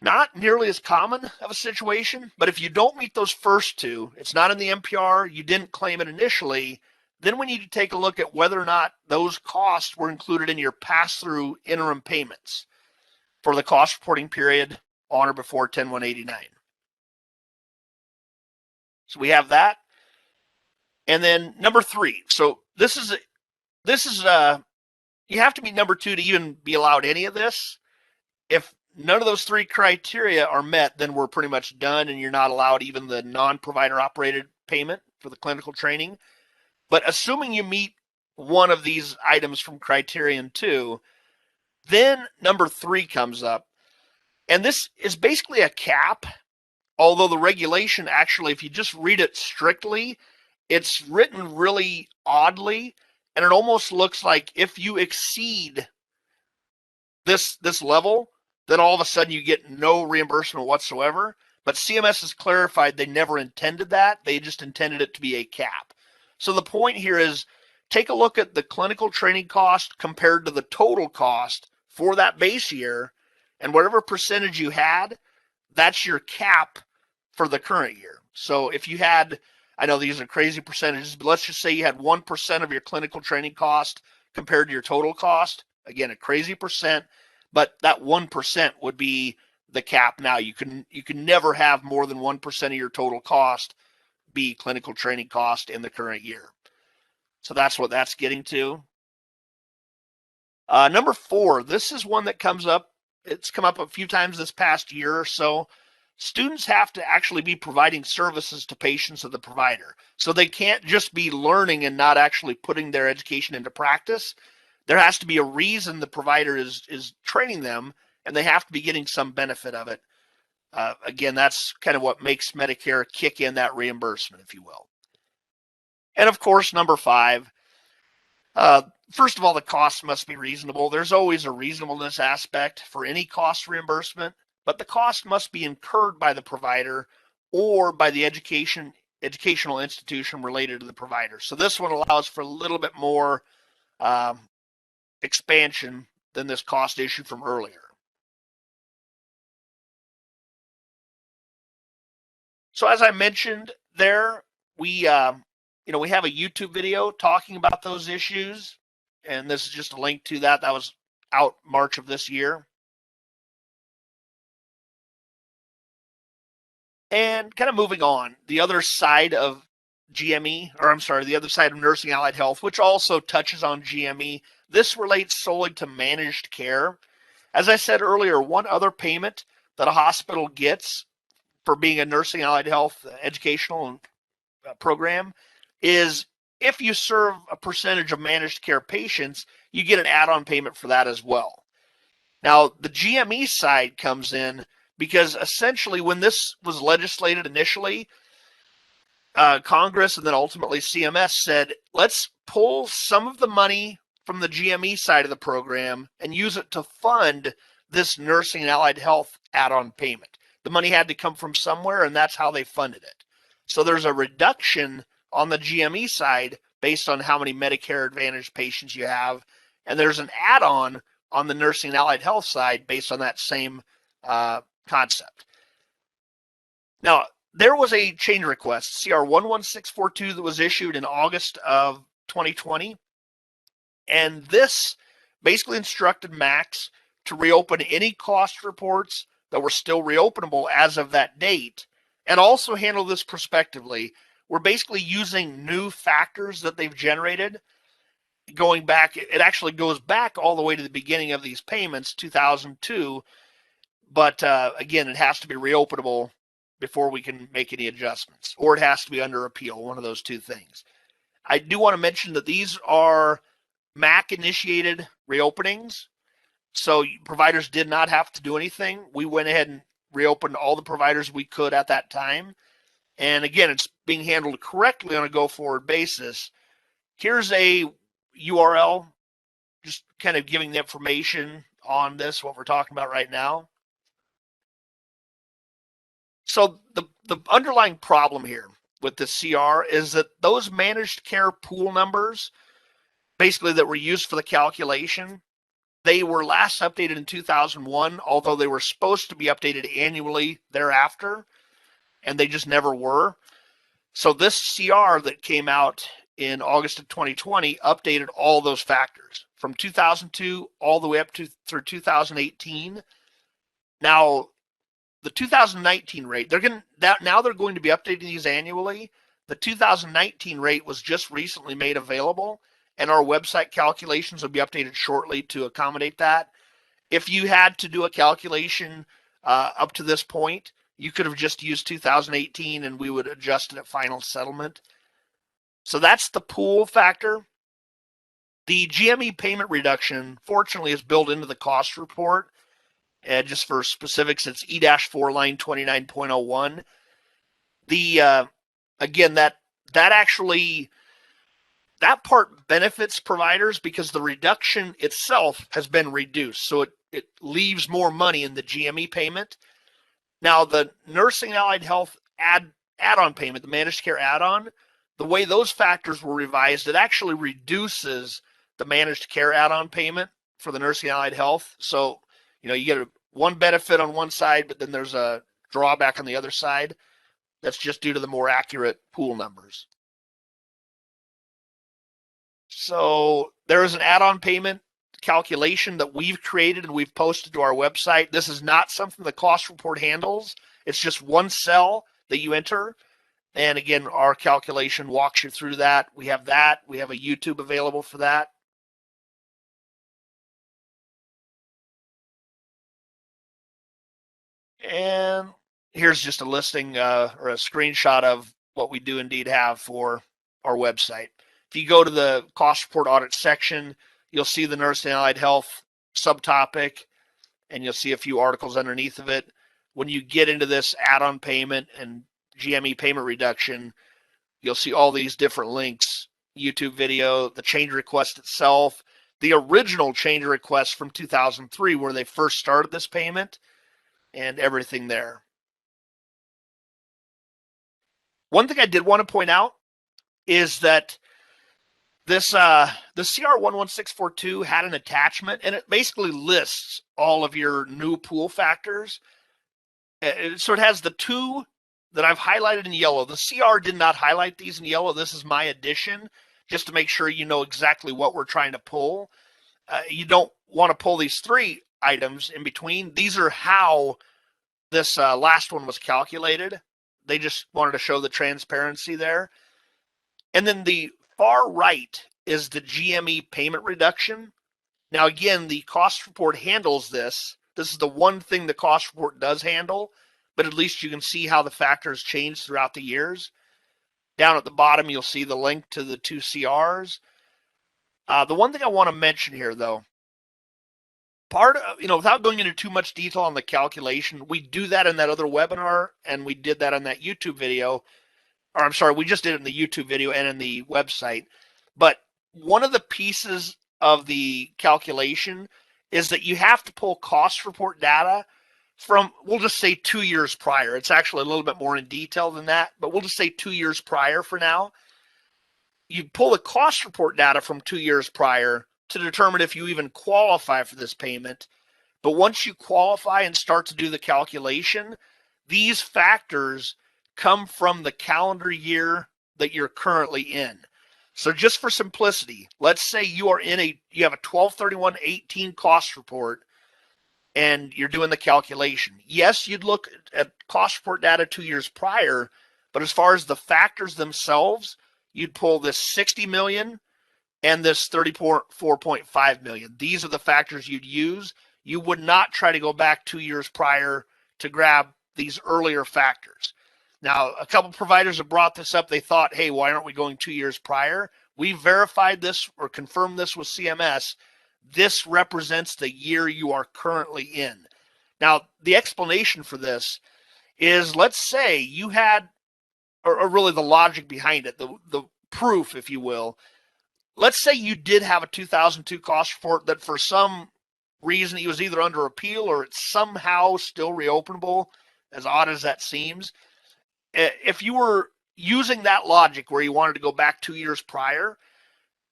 not nearly as common of a situation, but if you don't meet those first two, it's not in the MPR, you didn't claim it initially, then we need to take a look at whether or not those costs were included in your pass-through interim payments for the cost reporting period on or before 10/1/89. So we have that. And then number three. So this is you have to meet number two to even be allowed any of this. If none of those three criteria are met, then we're pretty much done and you're not allowed even the non-provider operated payment for the clinical training. But assuming you meet one of these items from criterion 2, then number 3 comes up. And this is basically a cap, although the regulation actually, if you just read it strictly, it's written really oddly, and it almost looks like if you exceed this level, then all of a sudden you get no reimbursement whatsoever. But CMS has clarified they never intended that. They just intended it to be a cap. So the point here is take a look at the clinical training cost compared to the total cost for that base year, and whatever percentage you had, that's your cap for the current year. So if you had, I know these are crazy percentages, but let's just say you had 1% of your clinical training cost compared to your total cost. Again, a crazy percent, but that 1% would be the cap now. You can never have more than 1% of your total cost be clinical training cost in the current year. So that's what that's getting to. Number 4, this is one that comes up. It's come up a few times this past year or so. Students have to actually be providing services to patients of the provider. So they can't just be learning and not actually putting their education into practice. There has to be a reason the provider is training them, and they have to be getting some benefit of it. Again, that's kind of what makes Medicare kick in that reimbursement, if you will. And of course, number 5, first of all, the cost must be reasonable. There's always a reasonableness aspect for any cost reimbursement, but the cost must be incurred by the provider or by the educational institution related to the provider. So this one allows for a little bit more expansion than this cost issue from earlier. So as I mentioned there, we have a YouTube video talking about those issues, and this is just a link to that. That was out March of this year. And kind of moving on, the other side of GME, or I'm sorry, the other side of nursing allied health, which also touches on GME, this relates solely to managed care. As I said earlier, one other payment that a hospital gets for being a nursing allied health educational program is if you serve a percentage of managed care patients, you get an add-on payment for that as well. Now, the GME side comes in because essentially when this was legislated initially, Congress and then ultimately CMS said, let's pull some of the money from the GME side of the program and use it to fund this nursing and allied health add-on payment. The money had to come from somewhere, and that's how they funded it. So there's a reduction on the GME side based on how many Medicare Advantage patients you have, and there's an add-on on the nursing and allied health side based on that same concept. Now, there was a change request, CR 11642, that was issued in August of 2020, and this basically instructed MACs to reopen any cost reports that were still reopenable as of that date, and also handle this prospectively. We're basically using new factors that they've generated going back. It actually goes back all the way to the beginning of these payments, 2002, but again, it has to be reopenable before we can make any adjustments, or it has to be under appeal, one of those two things. I do want to mention that these are MAC-initiated reopenings, so providers did not have to do anything. We went ahead and reopened all the providers we could at that time. And again, it's being handled correctly on a go-forward basis. Here's a URL, just kind of giving the information on this, what we're talking about right now. So the underlying problem here with the CR is that those managed care pool numbers, basically that were used for the calculation, they were last updated in 2001, although they were supposed to be updated annually thereafter, and they just never were. So this CR that came out in August of 2020 updated all those factors from 2002 all the way up to through 2018. Now, the 2019 rate, now they're going to be updating these annually. The 2019 rate was just recently made available, and our website calculations will be updated shortly to accommodate that. If you had to do a calculation up to this point, you could have just used 2018 and we would adjust it at final settlement. So that's the pool factor. The GME payment reduction, fortunately, is built into the cost report. And just for specifics, it's E-4 line 29.01. Again, that part benefits providers because the reduction itself has been reduced. So it leaves more money in the GME payment. Now, the nursing and allied health add-on payment, the managed care add-on, the way those factors were revised, it actually reduces the managed care add-on payment for the nursing and allied health. So, you get one benefit on one side, but then there's a drawback on the other side. That's just due to the more accurate pool numbers. So there is an add-on payment calculation that we've created and we've posted to our website. This is not something the cost report handles. It's just one cell that you enter. And again, our calculation walks you through that. We have that. We have a YouTube available for that. And here's just a listing or a screenshot of what we do indeed have for our website. If you go to the cost report audit section, you'll see the nurse and allied health subtopic, and you'll see a few articles underneath of it. When you get into this add-on payment and GME payment reduction, you'll see all these different links, YouTube video, the change request itself, the original change request from 2003 where they first started this payment, and everything there. One thing I did want to point out is that the CR 11642 had an attachment, and it basically lists all of your new pool factors. So it has the two that I've highlighted in yellow. The CR did not highlight these in yellow. This is my addition, just to make sure you know exactly what we're trying to pull. You don't want to pull these three items in between. These are how this last one was calculated. They just wanted to show the transparency there. And then the far right is the GME payment reduction. Now, again, the cost report handles this. This is the one thing the cost report does handle, but at least you can see how the factors change throughout the years. Down at the bottom, you'll see the link to the two CRs. The one thing I want to mention here, though, without going into too much detail on the calculation, we do that in that other webinar, and we did that on that YouTube video. Or I'm sorry, we just did it in the YouTube video and in the website. But one of the pieces of the calculation is that you have to pull cost report data from, we'll just say 2 years prior. It's actually a little bit more in detail than that, but we'll just say 2 years prior for now. You pull the cost report data from 2 years prior to determine if you even qualify for this payment. But once you qualify and start to do the calculation, these factors come from the calendar year that you're currently in. So just for simplicity, let's say you have a 12/31/18 cost report and you're doing the calculation. Yes, you'd look at cost report data 2 years prior, but as far as the factors themselves, you'd pull this 60 million and this 34.5 million. These are the factors you'd use. You would not try to go back 2 years prior to grab these earlier factors. Now, a couple providers have brought this up. They thought, hey, why aren't we going 2 years prior? We verified this or confirmed this with CMS. This represents the year you are currently in. Now, the explanation for this is, let's say you had, or really the logic behind it, the proof, if you will. Let's say you did have a 2002 cost report that for some reason it was either under appeal or it's somehow still reopenable, as odd as that seems. If you were using that logic where you wanted to go back 2 years prior,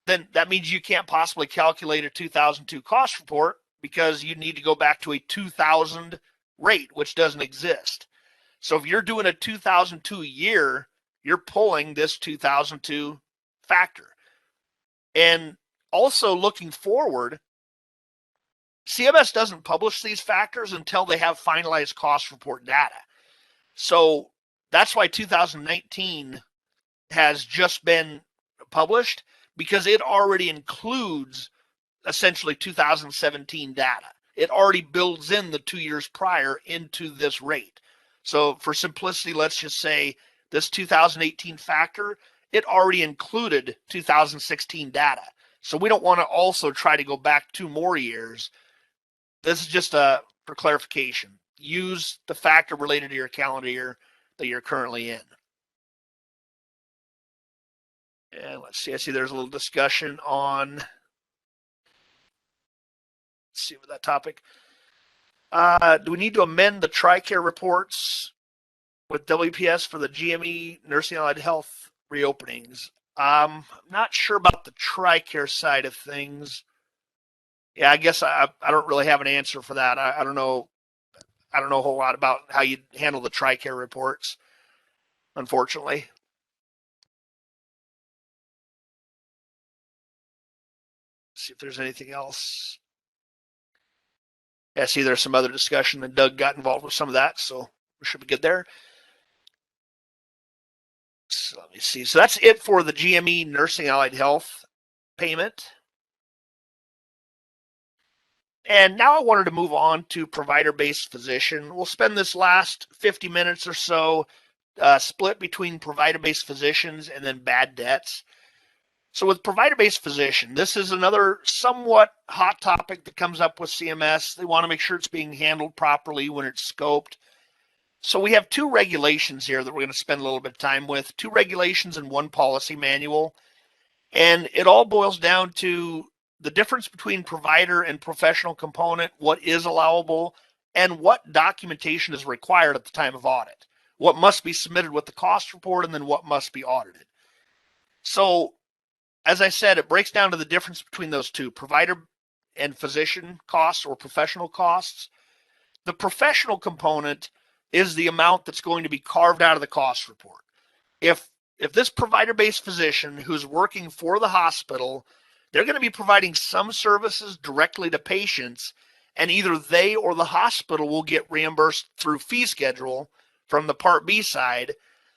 then that means you can't possibly calculate a 2002 cost report because you need to go back to a 2000 rate, which doesn't exist. So if you're doing a 2002 year, you're pulling this 2002 factor. And also looking forward, CMS doesn't publish these factors until they have finalized cost report data. So that's why 2019 has just been published, because it already includes essentially 2017 data. It already builds in the 2 years prior into this rate. So for simplicity, let's just say this 2018 factor, it already included 2016 data. So we don't want to also try to go back 2 more years. This is just for clarification. Use the factor related to your calendar year that you're currently in. And let's see, I see there's a little discussion on, let's see what that topic. Do we need to amend the TRICARE reports with WPS for the GME nursing allied health reopenings? I'm not sure about the TRICARE side of things. Yeah, I guess I don't really have an answer for that. I don't know. I don't know a whole lot about how you handle the TRICARE reports, unfortunately. See if there's anything else. Yeah, see there's some other discussion, and Doug got involved with some of that, so we should be good there. So let me see. So that's it for the GME Nursing Allied Health payment. And now I wanted to move on to Provider-Based Physician. We'll spend this last 50 minutes or so split between Provider-Based Physicians and then bad debts. So with Provider-Based Physician, this is another somewhat hot topic that comes up with CMS. They want to make sure it's being handled properly when it's scoped. So we have 2 regulations here that we're going to spend a little bit of time with, 2 regulations and 1 policy manual. And it all boils down to the difference between provider and professional component, what is allowable, and what documentation is required at the time of audit. What must be submitted with the cost report, and then what must be audited. So as I said, it breaks down to the difference between those 2, provider and physician costs or professional costs. The professional component is the amount that's going to be carved out of the cost report. If this provider-based physician who's working for the hospital, they're going to be providing some services directly to patients, and either they or the hospital will get reimbursed through fee schedule from the Part B side.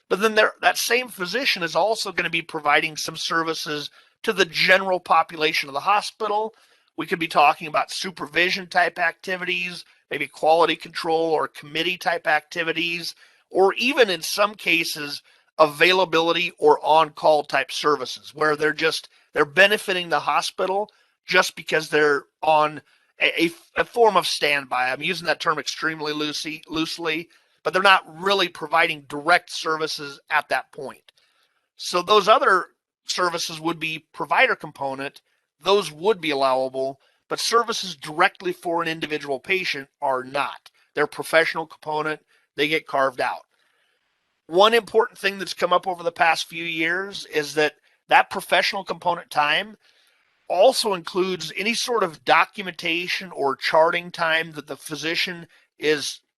But then that same physician is also going to be providing some services to the general population of the hospital. We could be talking about supervision type activities, maybe quality control or committee type activities, or even in some cases, availability or on-call type services where they're benefiting the hospital just because they're on a form of standby. I'm using that term extremely loosely, but they're not really providing direct services at that point. So those other services would be provider component. Those would be allowable, but services directly for an individual patient are not. They're professional component. They get carved out. One important thing that's come up over the past few years is that professional component time also includes any sort of documentation or charting time that the physician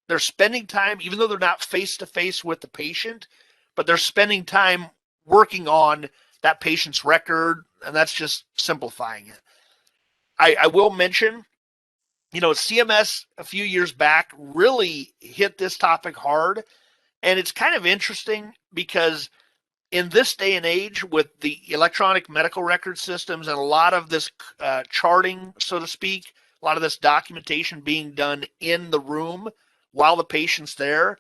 they're spending time, even though they're not face-to-face with the patient, but they're spending time working on that patient's record, and that's just simplifying it. I will mention, CMS a few years back really hit this topic hard, and it's kind of interesting because in this day and age with the electronic medical record systems and a lot of this charting, so to speak, a lot of this documentation being done in the room while the patient's there,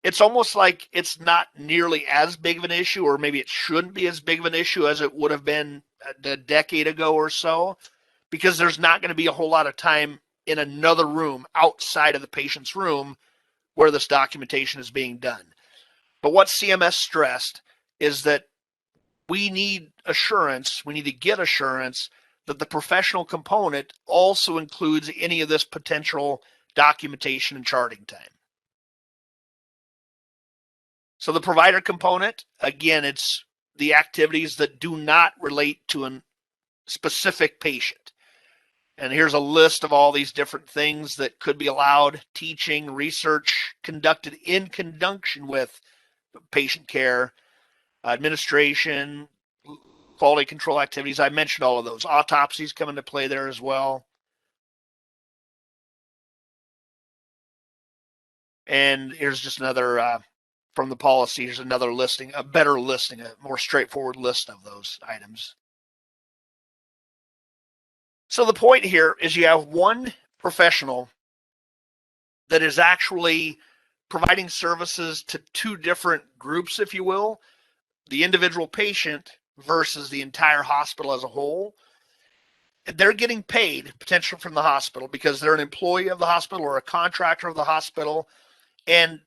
it's almost like it's not nearly as big of an issue, or maybe it shouldn't be as big of an issue as it would have been a decade ago or so, because there's not going to be a whole lot of time in another room outside of the patient's room where this documentation is being done. But what CMS stressed is that we need assurance, we need to get assurance that the professional component also includes any of this potential documentation and charting time. So the provider component, again, it's the activities that do not relate to a specific patient. And here's a list of all these different things that could be allowed: teaching, research conducted in conjunction with patient care, administration, quality control activities. I mentioned all of those. Autopsies come into play there as well. And here's just another, from the policy, here's another listing, a better listing, a more straightforward list of those items. So the point here is you have one professional that is actually providing services to two different groups, if you will, the individual patient versus the entire hospital as a whole. They're getting paid potentially from the hospital because they're an employee of the hospital or a contractor of the hospital. And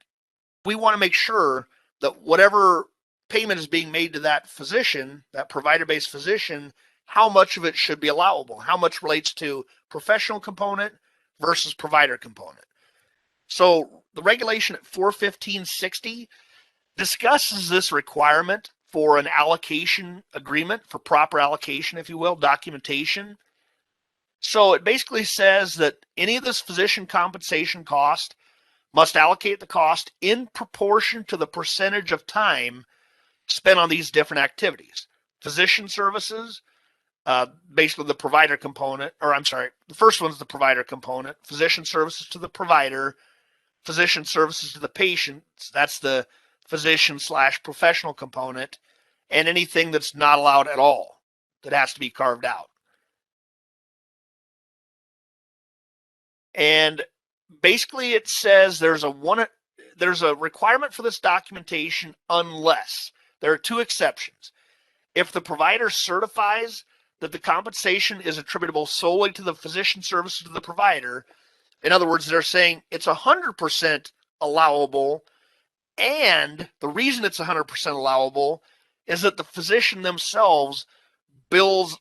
we want to make sure that whatever payment is being made to that physician, that provider-based physician, how much of it should be allowable, how much relates to professional component versus provider component. So the regulation at 41560 discusses this requirement for an allocation agreement, for proper allocation, if you will, documentation. So it basically says that any of this physician compensation cost must allocate the cost in proportion to the percentage of time spent on these different activities. Physician services, basically the provider component, or I'm sorry, the first one's the provider component. Physician services to the provider, physician services to the patient, that's the physician/professional component, and anything that's not allowed at all that has to be carved out. And basically it says there's a requirement for this documentation unless there are two exceptions. If the provider certifies that the compensation is attributable solely to the physician services to the provider, in other words, they're saying it's 100% allowable, and the reason it's 100% allowable is that the physician themselves bills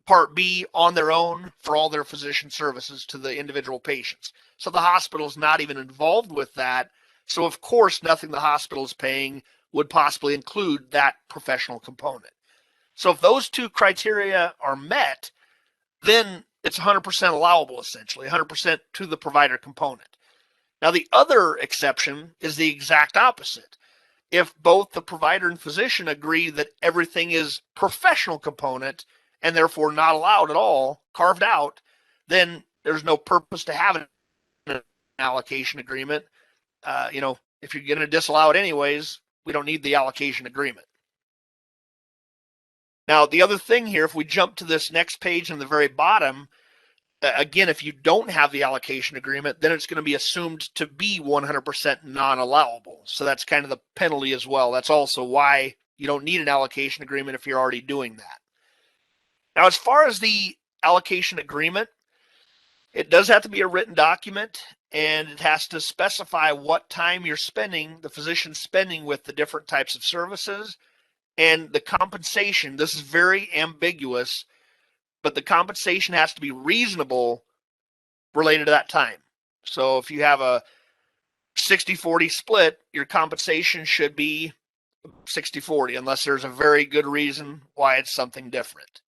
Part B on their own for all their physician services to the individual patients. So the hospital is not even involved with that. So of course, nothing the hospital is paying would possibly include that professional component. So if those two criteria are met, then it's 100% allowable, essentially, 100% to the provider component. Now the other exception is the exact opposite. If both the provider and physician agree that everything is professional component and therefore not allowed at all, carved out, then there's no purpose to have an allocation agreement. If you're going to disallow it anyways, we don't need the allocation agreement. Now, the other thing here, if we jump to this next page on the very bottom, again, if you don't have the allocation agreement, then it's going to be assumed to be 100% non-allowable. So that's kind of the penalty as well. That's also why you don't need an allocation agreement if you're already doing that. Now, as far as the allocation agreement, it does have to be a written document, and it has to specify what time you're spending, the physician's spending with the different types of services, and the compensation. This is very ambiguous, but the compensation has to be reasonable related to that time. So if you have a 60-40 split, your compensation should be 60-40, unless there's a very good reason why it's something different.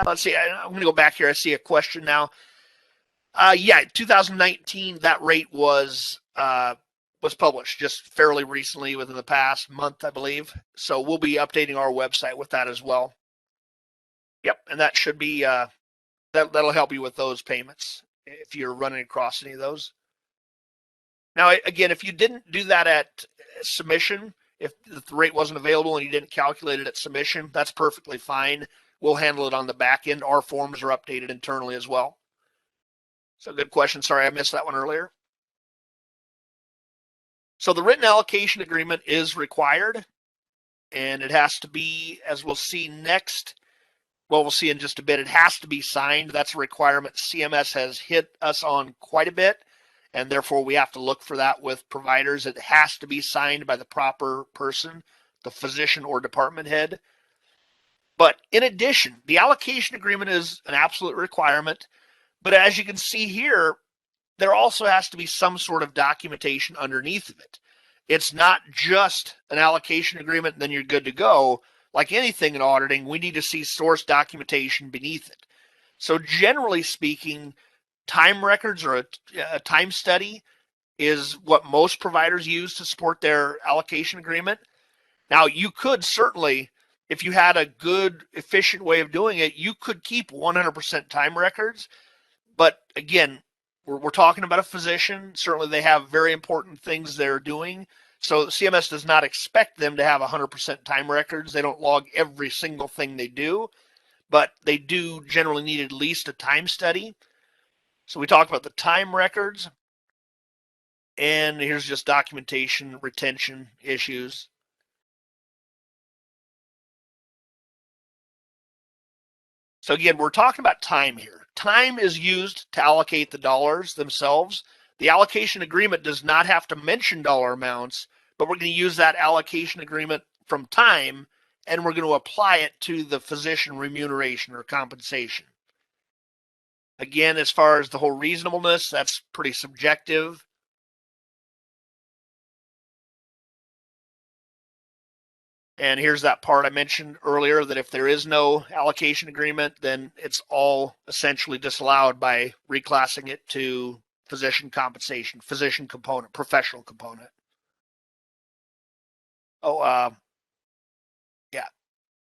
Let's see, I'm going to go back here. I see a question now. 2019, that rate was published just fairly recently, within the past month, I believe. So we'll be updating our website with that as well. Yep, and that should be, that'll help you with those payments if you're running across any of those. Now, again, if you didn't do that at submission, if the rate wasn't available and you didn't calculate it at submission, that's perfectly fine. We'll handle it on the back end. Our forms are updated internally as well. So good question. Sorry, I missed that one earlier. So the written allocation agreement is required, and it has to be, as we'll see next, well, we'll see in just a bit, it has to be signed. That's a requirement CMS has hit us on quite a bit, and therefore we have to look for that with providers. It has to be signed by the proper person, the physician or department head. But in addition, the allocation agreement is an absolute requirement. But as you can see here, there also has to be some sort of documentation underneath of it. It's not just an allocation agreement, and then you're good to go. Like anything in auditing, we need to see source documentation beneath it. So generally speaking, time records or a time study is what most providers use to support their allocation agreement. Now, you could certainly, if you had a good, efficient way of doing it, you could keep 100% time records. But again, we're talking about a physician. Certainly they have very important things they're doing. So CMS does not expect them to have 100% time records. They don't log every single thing they do, but they do generally need at least a time study. So we talk about the time records, and here's just documentation, retention issues. So again, we're talking about time here. Time is used to allocate the dollars themselves. The allocation agreement does not have to mention dollar amounts, but we're going to use that allocation agreement from time, and we're going to apply it to the physician remuneration or compensation. Again, as far as the whole reasonableness, that's pretty subjective. And here's that part I mentioned earlier, that if there is no allocation agreement, then it's all essentially disallowed by reclassing it to physician compensation, physician component, professional component. Oh, yeah,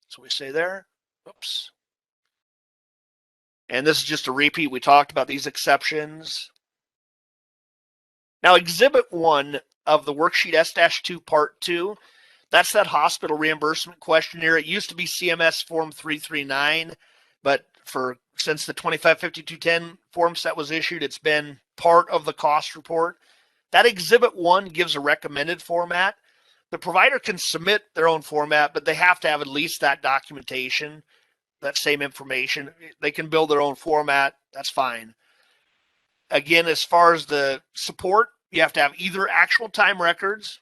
that's what we say there. Oops. And this is just a repeat. We talked about these exceptions. Now, Exhibit 1 of the Worksheet S-2 Part 2, that's that hospital reimbursement questionnaire. It used to be CMS Form 339, but since the 255210 form set was issued, it's been part of the cost report. That Exhibit 1 gives a recommended format. The provider can submit their own format, but they have to have at least that documentation, that same information. They can build their own format. That's fine. Again, as far as the support, you have to have either actual time records,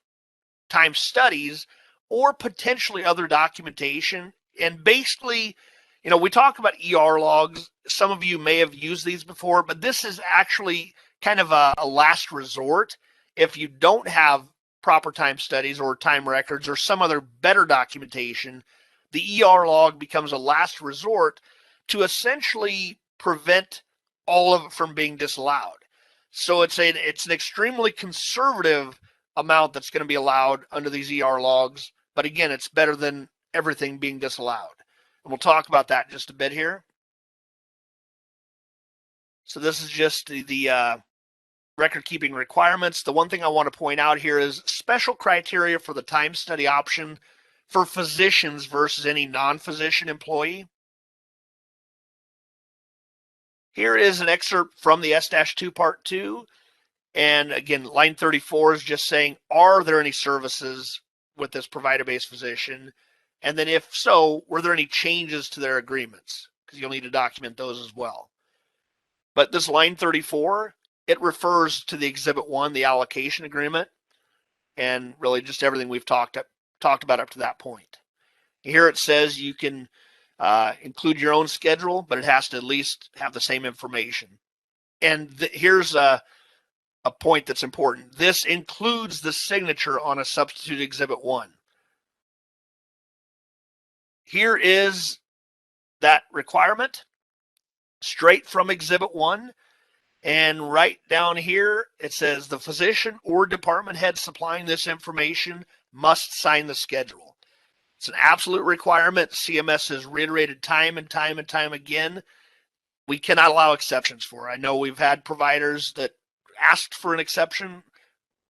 time studies, or potentially other documentation. And basically, we talk about ER logs. Some of you may have used these before, but this is actually kind of a last resort. If you don't have proper time studies or time records or some other better documentation, the ER log becomes a last resort to essentially prevent all of it from being disallowed. So it's an extremely conservative amount that's going to be allowed under these ER logs. But again, it's better than everything being disallowed. And we'll talk about that in just a bit here. So this is just the record keeping requirements. The one thing I want to point out here is special criteria for the time study option for physicians versus any non-physician employee. Here is an excerpt from the S-2 Part 2. And again, line 34 is just saying, are there any services with this provider-based physician? And then if so, were there any changes to their agreements? Because you'll need to document those as well. But this line 34, it refers to the Exhibit 1, the allocation agreement, and really just everything we've talked about up to that point. Here it says you can include your own schedule, but it has to at least have the same information. And here's a point that's important. This includes the signature on a substitute Exhibit 1. Here is that requirement straight from Exhibit 1. And right down here, it says the physician or department head supplying this information must sign the schedule. It's an absolute requirement. CMS has reiterated time and time and time again. We cannot allow exceptions for it. I know we've had providers that asked for an exception.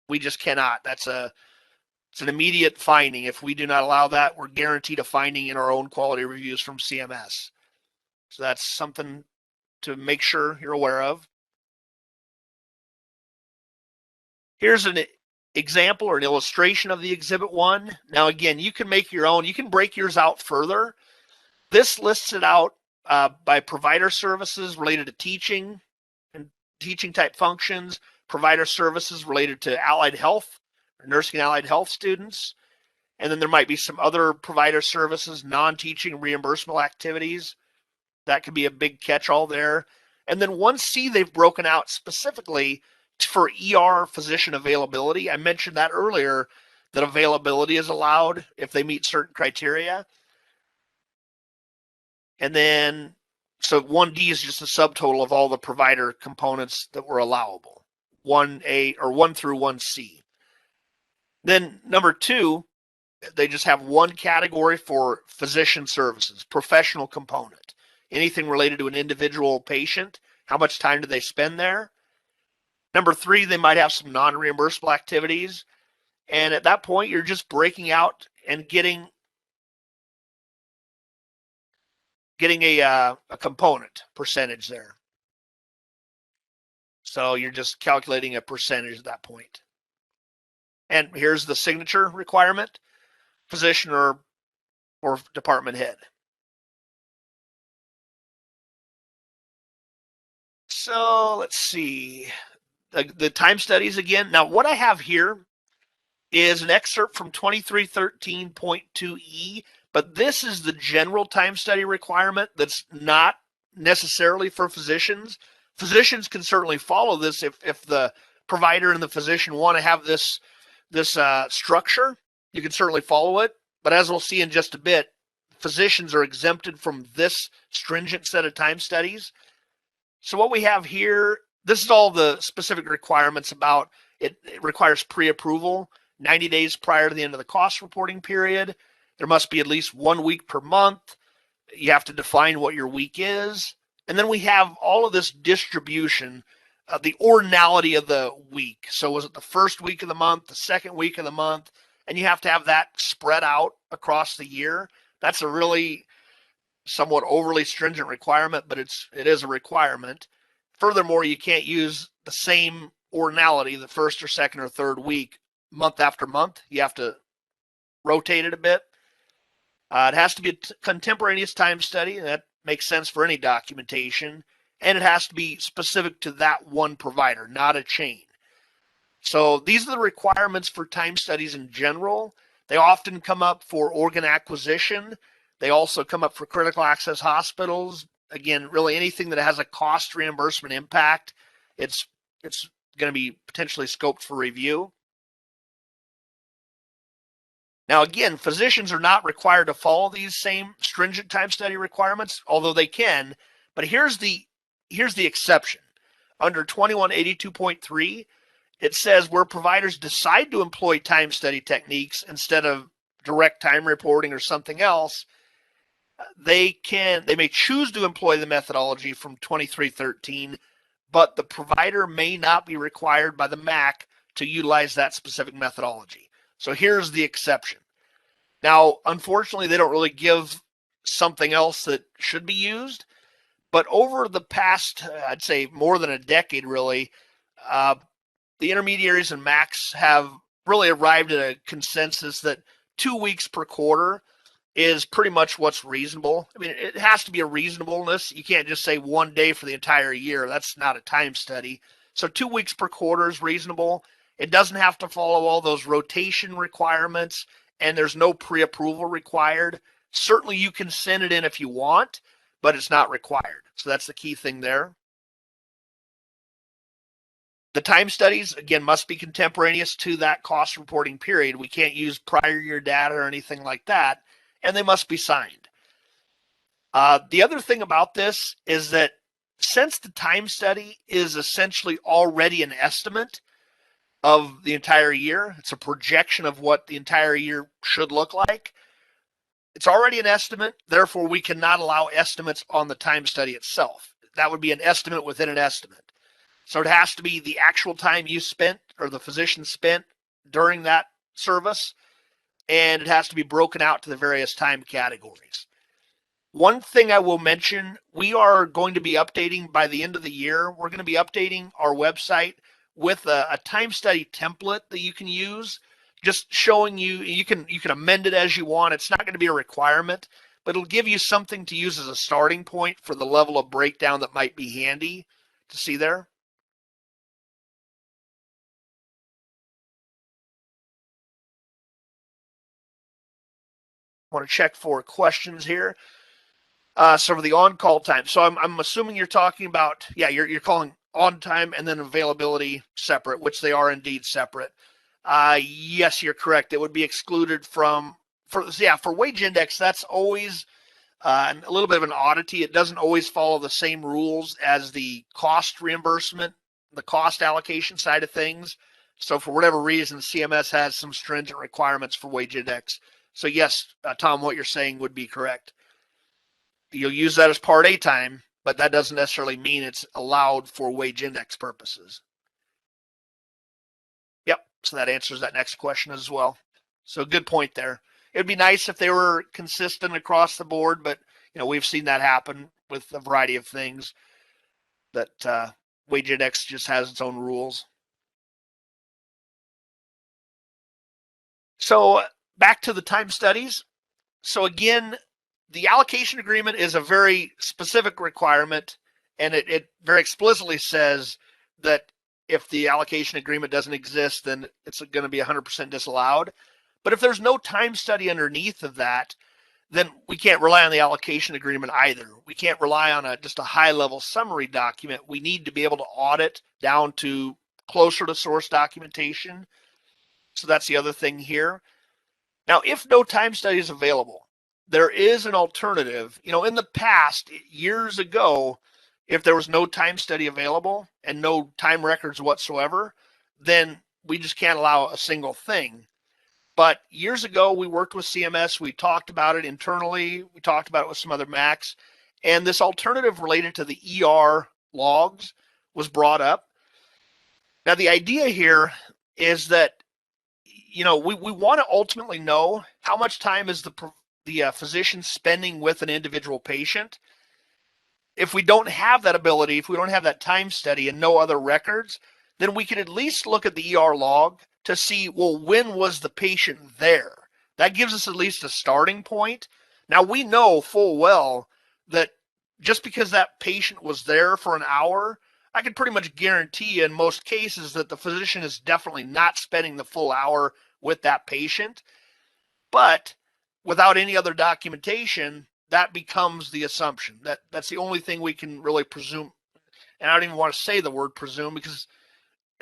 We just cannot. It's an immediate finding. If we do not allow that, we're guaranteed a finding in our own quality reviews from CMS. So that's something to make sure you're aware of. Here's an example or an illustration of the Exhibit 1. Now, again, you can make your own. You can break yours out further. This lists it out by provider services related to teaching and teaching type functions, provider services related to allied health, or nursing and allied health students, and then there might be some other provider services, non-teaching reimbursable activities. That could be a big catch-all there. And then 1C, they've broken out specifically for ER physician availability. I mentioned that earlier, that availability is allowed if they meet certain criteria. And then, so 1D is just a subtotal of all the provider components that were allowable, 1A or 1 through 1C. Then number 2, they just have one category for physician services, professional component. Anything related to an individual patient, how much time do they spend there? Number 3, they might have some non-reimbursable activities. And at that point, you're just breaking out and getting a component percentage there. So you're just calculating a percentage at that point. And here's the signature requirement, physician or department head. So let's see, the time studies again. Now what I have here is an excerpt from 2313.2E, but this is the general time study requirement that's not necessarily for physicians. Physicians can certainly follow this if the provider and the physician want to have this structure. You can certainly follow it, but as we'll see in just a bit, physicians are exempted from this stringent set of time studies. So what we have here, this is all the specific requirements about it. It requires pre-approval 90 days prior to the end of the cost reporting period. There must be at least 1 week per month. You have to define what your week is. And then we have all of this distribution, the ordinality of the week. So was it the first week of the month, the second week of the month? And you have to have that spread out across the year. That's a really somewhat overly stringent requirement, but it is a requirement. Furthermore, you can't use the same ordinality the first or second or third week, month after month. You have to rotate it a bit. It has to be a contemporaneous time study, and that makes sense for any documentation. And it has to be specific to that one provider, not a chain. So these are the requirements for time studies in general. They often come up for organ acquisition. They also come up for critical access hospitals. Again, really anything that has a cost reimbursement impact, it's going to be potentially scoped for review. Now, again, physicians are not required to follow these same stringent time study requirements, although they can. But here's the exception. Under 2182.3, it says where providers decide to employ time study techniques instead of direct time reporting or something else, they may choose to employ the methodology from 2313, but the provider may not be required by the MAC to utilize that specific methodology. So here's the exception. Now, unfortunately, they don't really give something else that should be used, but over the past, I'd say more than a decade, really, the intermediaries and MACs have really arrived at a consensus that 2 weeks per quarter is pretty much what's reasonable. I mean, it has to be a reasonableness. You can't just say 1 day for the entire year. That's not a time study. So 2 weeks per quarter is reasonable. It doesn't have to follow all those rotation requirements, and there's no pre-approval required. Certainly you can send it in if you want, but it's not required. So that's the key thing there. The time studies, again, must be contemporaneous to that cost reporting period. We can't use prior year data or anything like that, and they must be signed. The other thing about this is that since the time study is essentially already an estimate of the entire year, it's a projection of what the entire year should look like. It's already an estimate, therefore we cannot allow estimates on the time study itself. That would be an estimate within an estimate. So it has to be the actual time you spent or the physician spent during that service, and it has to be broken out to the various time categories. One thing I will mention, we are going to be updating by the end of the year. We're going to be updating our website with a time study template that you can use, just showing you can amend it as you want. It's not going to be a requirement, but it'll give you something to use as a starting point for the level of breakdown that might be handy to see there. I want to check for questions here. So for the on-call time, so I'm assuming you're talking about, yeah, you're calling on time and then availability separate, which they are indeed separate. Yes, you're correct. It would be excluded from, for wage index, that's always a little bit of an oddity. It doesn't always follow the same rules as the cost reimbursement, the cost allocation side of things. So for whatever reason, CMS has some stringent requirements for wage index. So yes, Tom, what you're saying would be correct. You'll use that as Part A time, but that doesn't necessarily mean it's allowed for wage index purposes. Yep, so that answers that next question as well. So good point there. It'd be nice if they were consistent across the board, but we've seen that happen with a variety of things, that wage index just has its own rules. So back to the time studies. So again, the allocation agreement is a very specific requirement, and it very explicitly says that if the allocation agreement doesn't exist, then it's going to be 100% disallowed. But if there's no time study underneath of that, then we can't rely on the allocation agreement either. We can't rely on just a high-level summary document. We need to be able to audit down to closer to source documentation. So that's the other thing here. Now, if no time study is available, there is an alternative. In the past, years ago, if there was no time study available and no time records whatsoever, then we just can't allow a single thing. But years ago, we worked with CMS. We talked about it internally. We talked about it with some other MACs. And this alternative related to the ER logs was brought up. Now, the idea here is that, we want to ultimately know how much time is the physician spending with an individual patient. If we don't have that ability, if we don't have that time study and no other records, then we can at least look at the ER log to see, well, when was the patient there? That gives us at least a starting point. Now, we know full well that just because that patient was there for an hour, I can pretty much guarantee in most cases that the physician is definitely not spending the full hour with that patient. But without any other documentation, that becomes the assumption. That's the only thing we can really presume. And I don't even want to say the word presume, because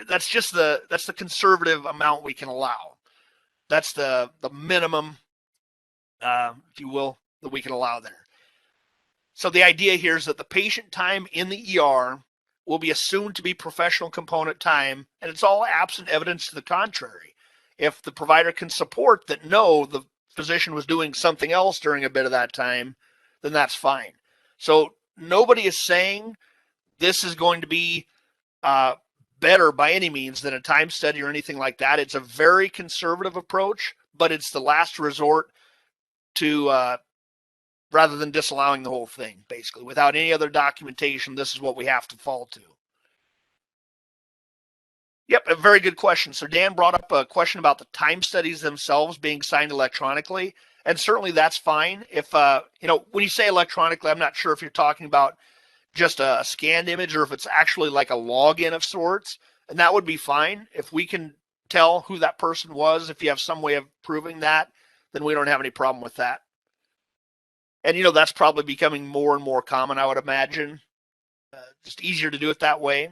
that's the conservative amount we can allow. That's the minimum, if you will, that we can allow there. So the idea here is that the patient time in the ER will be assumed to be professional component time, and it's all absent evidence to the contrary. If the provider can support that, no, the physician was doing something else during a bit of that time, then that's fine. So nobody is saying this is going to be better by any means than a time study or anything like that. It's a very conservative approach, but it's the last resort to rather than disallowing the whole thing, basically. Without any other documentation, this is what we have to fall to. Yep, a very good question. So Dan brought up a question about the time studies themselves being signed electronically, and certainly that's fine. If when you say electronically, I'm not sure if you're talking about just a scanned image or if it's actually like a login of sorts, and that would be fine. If we can tell who that person was, if you have some way of proving that, then we don't have any problem with that. And that's probably becoming more and more common, I would imagine. Just easier to do it that way.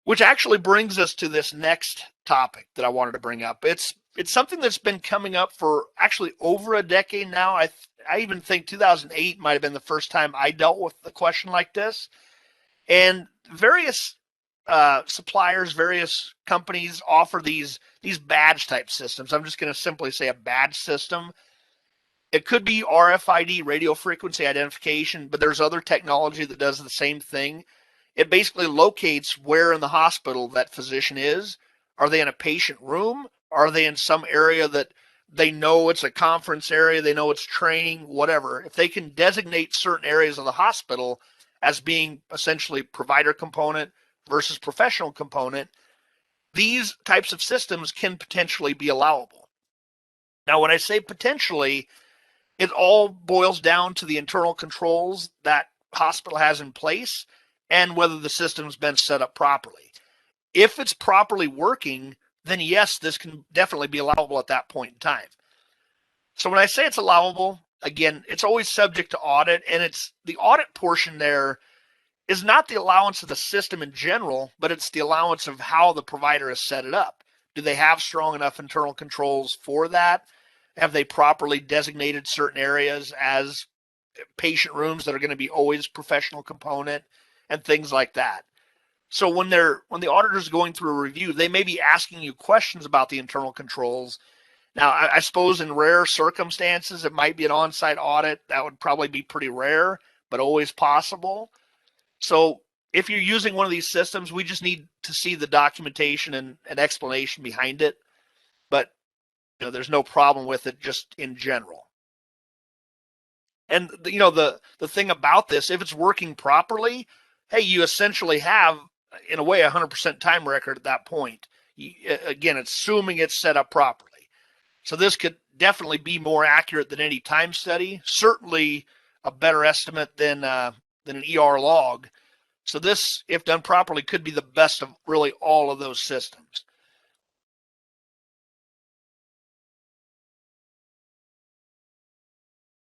Which actually brings us to this next topic that I wanted to bring up. It's something that's been coming up for actually over a decade now. I even think 2008 might have been the first time I dealt with a question like this. And various suppliers, various companies offer these badge type systems. I'm just going to simply say a badge system. It could be RFID, radio frequency identification, but there's other technology that does the same thing. It basically locates where in the hospital that physician is. Are they in a patient room? Are they in some area that they know it's a conference area, they know it's training, whatever? If they can designate certain areas of the hospital as being essentially provider component versus professional component, these types of systems can potentially be allowable. Now, when I say potentially, it all boils down to the internal controls that hospital has in place and whether the system's been set up properly. If it's properly working, then yes, this can definitely be allowable at that point in time. So when I say it's allowable, again, it's always subject to audit, and it's the audit portion there is not the allowance of the system in general, but it's the allowance of how the provider has set it up. Do they have strong enough internal controls for that? Have they properly designated certain areas as patient rooms that are going to be always professional component and things like that? So when the auditor's going through a review, they may be asking you questions about the internal controls. Now, I suppose in rare circumstances, it might be an on-site audit. That would probably be pretty rare, but always possible. So if you're using one of these systems, we just need to see the documentation and an explanation behind it. But there's no problem with it just in general. And the thing about this, if it's working properly, hey, you essentially have, in a way, 100% time record at that point. Again, assuming it's set up properly. So this could definitely be more accurate than any time study. Certainly a better estimate than an ER log. So this, if done properly, could be the best of really all of those systems.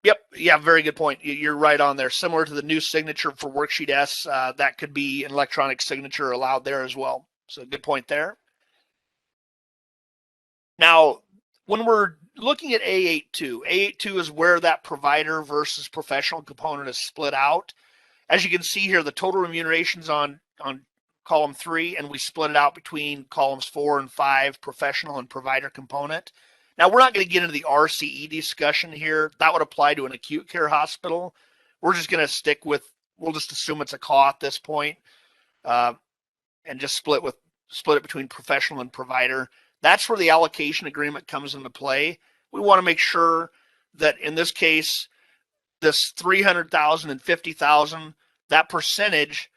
Yep. Yeah, very good point. You're right on there. Similar to the new signature for Worksheet S, that could be an electronic signature allowed there as well. So good point there. Now, when we're looking at A82, A82 is where that provider versus professional component is split out. As you can see here, the total remuneration's on column 3, and we split it out between columns 4 and 5, professional and provider component. Now, we're not going to get into the RCE discussion here. That would apply to an acute care hospital. We're just going to stick with, we'll just assume it's a CAW at this point, and just split it between professional and provider. That's where the allocation agreement comes into play. We want to make sure that in this case, this 300,000 and 50,000, that percentage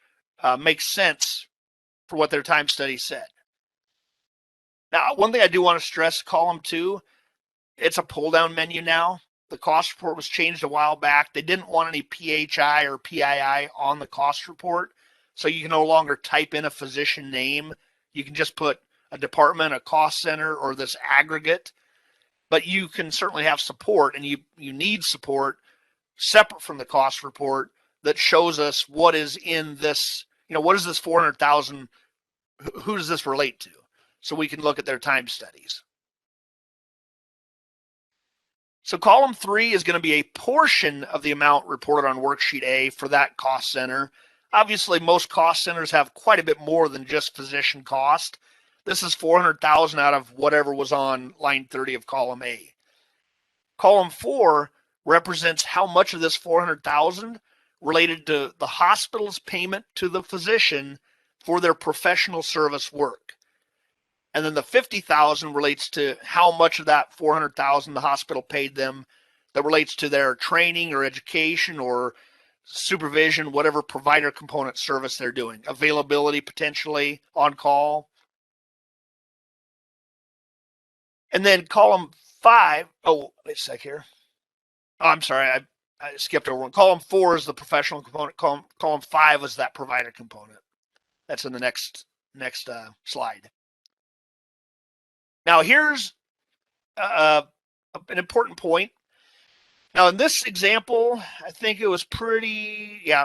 makes sense for what their time study said. Now, one thing I do want to stress, column 2, it's a pull-down menu now. The cost report was changed a while back. They didn't want any PHI or PII on the cost report, so you can no longer type in a physician name. You can just put a department, a cost center, or this aggregate. But you can certainly have support, and you need support separate from the cost report that shows us what is in this, what is this 400,000, who does this relate to? So we can look at their time studies. So column 3 is going to be a portion of the amount reported on worksheet A for that cost center. Obviously, most cost centers have quite a bit more than just physician cost. This is 400,000 out of whatever was on line 30 of column A. Column 4 represents how much of this 400,000 related to the hospital's payment to the physician for their professional service work. And then the 50,000 relates to how much of that 400,000 the hospital paid them that relates to their training or education or supervision, whatever provider component service they're doing, availability potentially on call. And then column 5, oh, wait a sec here. Oh, I'm sorry, I skipped over one. Column 4 is the professional component. Column 5 is that provider component. That's in the next slide. Now here's an important point. Now in this example, I think it was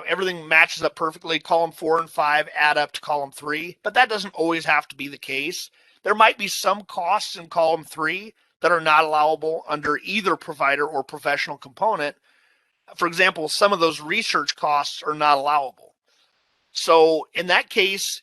everything matches up perfectly. Column 4 and 5 add up to column 3, but that doesn't always have to be the case. There might be some costs in column 3 that are not allowable under either provider or professional component. For example, some of those research costs are not allowable. So in that case,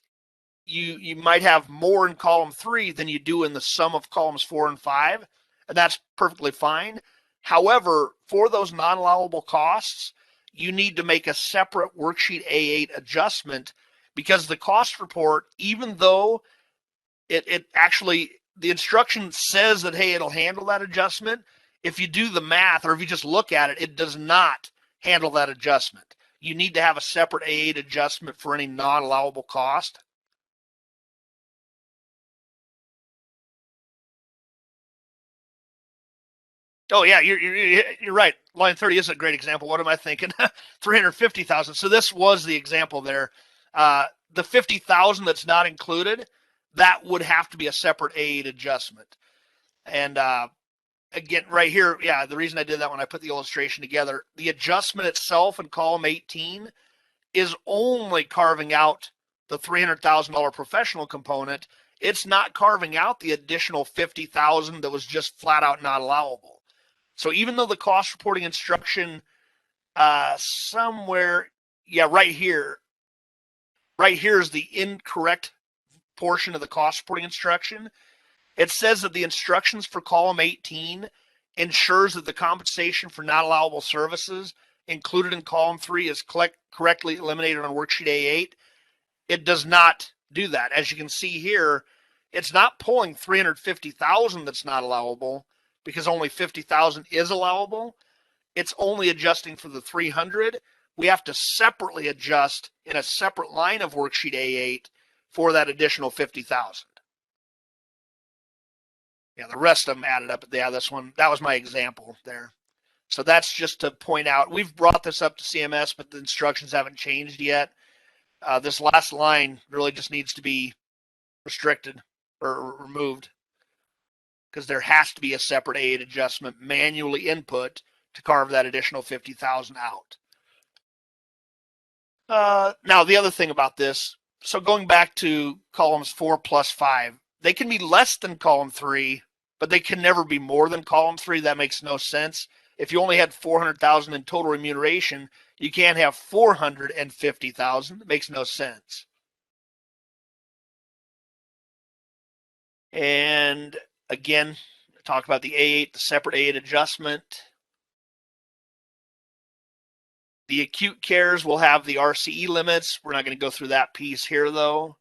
you might have more in column 3 than you do in the sum of columns 4 and 5, and that's perfectly fine. However, for those non-allowable costs, you need to make a separate worksheet A8 adjustment because the cost report, even though it actually, the instruction says that, hey, it'll handle that adjustment. If you do the math or if you just look at it, it does not handle that adjustment. You need to have a separate A8 adjustment for any non-allowable cost. Oh yeah, you're right. Line 30 is a great example. What am I thinking? 350,000. So this was the example there. The 50,000 that's not included, that would have to be a separate A8 adjustment. And again, right here, yeah, the reason I did that when I put the illustration together, the adjustment itself in column 18 is only carving out the $300,000 professional component. It's not carving out the additional 50,000 that was just flat out not allowable. So even though the cost reporting instruction somewhere, yeah, right here is the incorrect portion of the cost reporting instruction. It says that the instructions for column 18 ensures that the compensation for not allowable services included in column 3 is correctly eliminated on worksheet A8. It does not do that. As you can see here, it's not pulling 350,000 that's not allowable because only 50,000 is allowable. It's only adjusting for the 300. We have to separately adjust in a separate line of worksheet A8 for that additional 50,000. Yeah, the rest of them added up. Yeah, this one, that was my example there. So that's just to point out, we've brought this up to CMS, but the instructions haven't changed yet. This last line really just needs to be restricted or removed because there has to be a separate A8 adjustment manually input to carve that additional 50,000 out. Now, the other thing about this, so going back to columns 4 plus 5, they can be less than column 3, but they can never be more than column 3. That makes no sense. If you only had 400,000 in total remuneration, you can't have 450,000. It makes no sense. And again, talk about the A8, the separate A8 adjustment. The acute cares will have the RCE limits. We're not going to go through that piece here, though.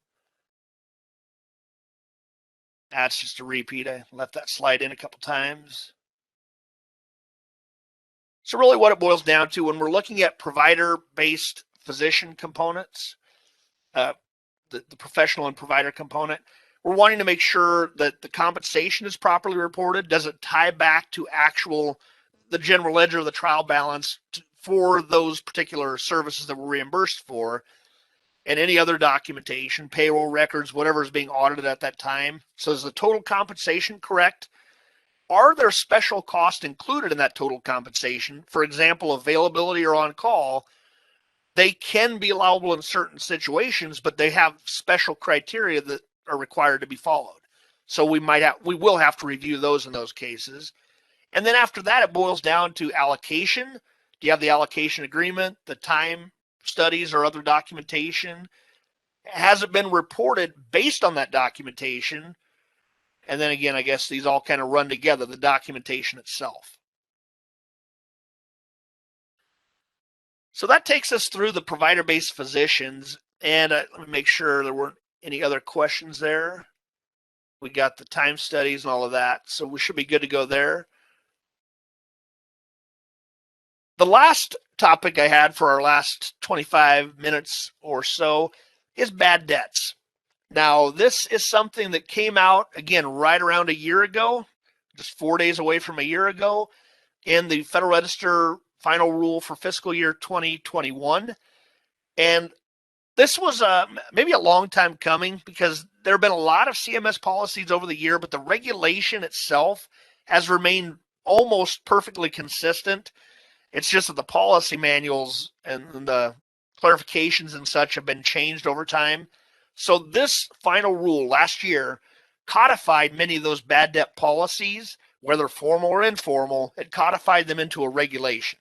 That's just a repeat. I left that slide in a couple times. So really what it boils down to when we're looking at provider-based physician components, the professional and provider component, we're wanting to make sure that the compensation is properly reported. Does it tie back to the general ledger of the trial balance for those particular services that we're reimbursed for, and any other documentation, payroll records, whatever is being audited at that time. So is the total compensation correct? Are there special costs included in that total compensation? For example, availability or on call. They can be allowable in certain situations, but they have special criteria that are required to be followed. So we will have to review those in those cases. And then after that, it boils down to allocation. Do you have the allocation agreement, the time studies or other documentation? Has it been reported based on that documentation? And then again, I guess these all kind of run together, the documentation itself. So that takes us through the provider-based physicians. And let me make sure there weren't any other questions there. We got the time studies and all of that. So we should be good to go there. The last topic I had for our last 25 minutes or so is bad debts. Now, this is something that came out, again, right around a year ago, just 4 days away from a year ago, in the Federal Register final rule for fiscal year 2021. And this was maybe a long time coming because there have been a lot of CMS policies over the year, but the regulation itself has remained almost perfectly consistent. It's just that the policy manuals and the clarifications and such have been changed over time. So this final rule last year codified many of those bad debt policies, whether formal or informal. It codified them into a regulation.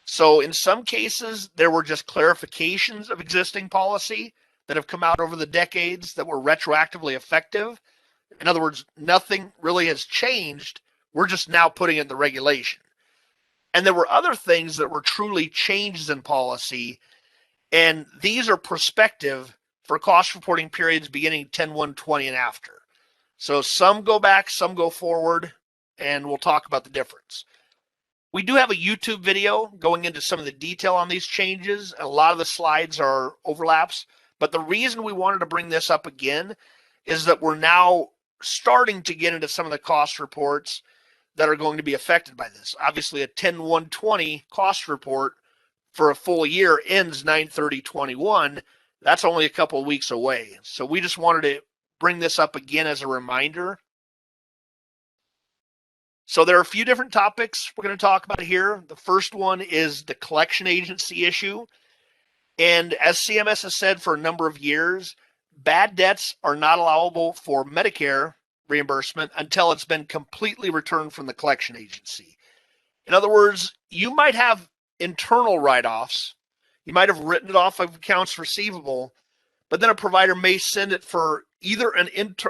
So in some cases, there were just clarifications of existing policy that have come out over the decades that were retroactively effective. In other words, nothing really has changed. We're just now putting it in the regulation. And there were other things that were truly changes in policy, and these are prospective for cost reporting periods beginning 10/1/20 and after. So some go back, some go forward, and we'll talk about the difference. We do have a YouTube video going into some of the detail on these changes. A lot of the slides are overlaps, but the reason we wanted to bring this up again is that we're now starting to get into some of the cost reports that are going to be affected by this. Obviously, a 10/1/20 cost report for a full year ends 9/30/21. That's only a couple of weeks away. So we just wanted to bring this up again as a reminder. So there are a few different topics we're going to talk about here. The first one is the collection agency issue. And as CMS has said for a number of years, bad debts are not allowable for Medicare reimbursement until it's been completely returned from the collection agency. In other words, you might have internal write-offs. You might have written it off of accounts receivable, but then a provider may send it for either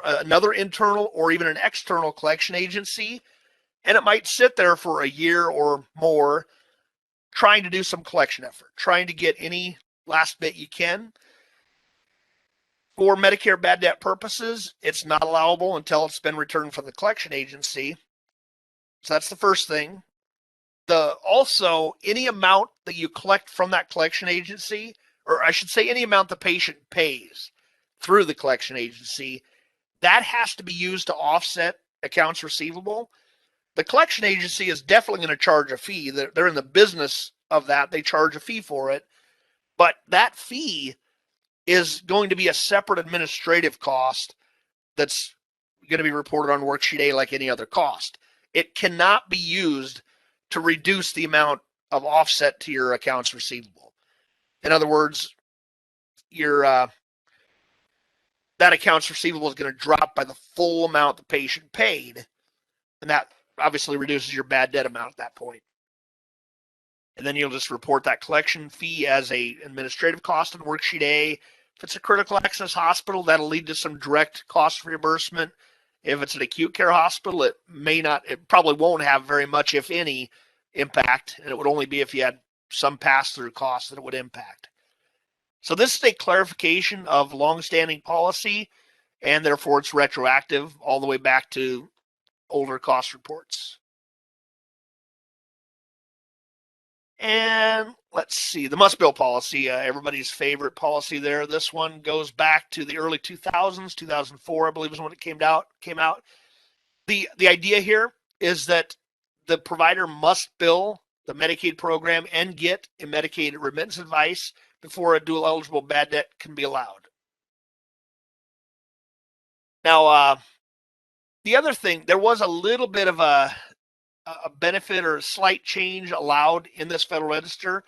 another internal or even an external collection agency, and it might sit there for a year or more trying to do some collection effort, trying to get any last bit you can. For Medicare bad debt purposes, it's not allowable until it's been returned from the collection agency. So that's the first thing. Also, any amount that you collect from that collection agency, or I should say any amount the patient pays through the collection agency, that has to be used to offset accounts receivable. The collection agency is definitely going to charge a fee. They're in the business of that. They charge a fee for it. But that fee is going to be a separate administrative cost that's going to be reported on worksheet A like any other cost. It cannot be used to reduce the amount of offset to your accounts receivable. In other words, your that accounts receivable is going to drop by the full amount the patient paid, and that obviously reduces your bad debt amount at that point. And then you'll just report that collection fee as a administrative cost on worksheet A. If it's a critical access hospital, that'll lead to some direct cost reimbursement. If it's an acute care hospital, it probably won't have very much, if any, impact, and it would only be if you had some pass-through costs that it would impact. So this is a clarification of longstanding policy, and therefore it's retroactive all the way back to older cost reports. And let's see, the must-bill policy, everybody's favorite policy there. This one goes back to the early 2000s, 2004, I believe is when it came out. The idea here is that the provider must bill the Medicaid program and get a Medicaid remittance advice before a dual eligible bad debt can be allowed. Now, the other thing, there was a little bit of a benefit or a slight change allowed in this Federal Register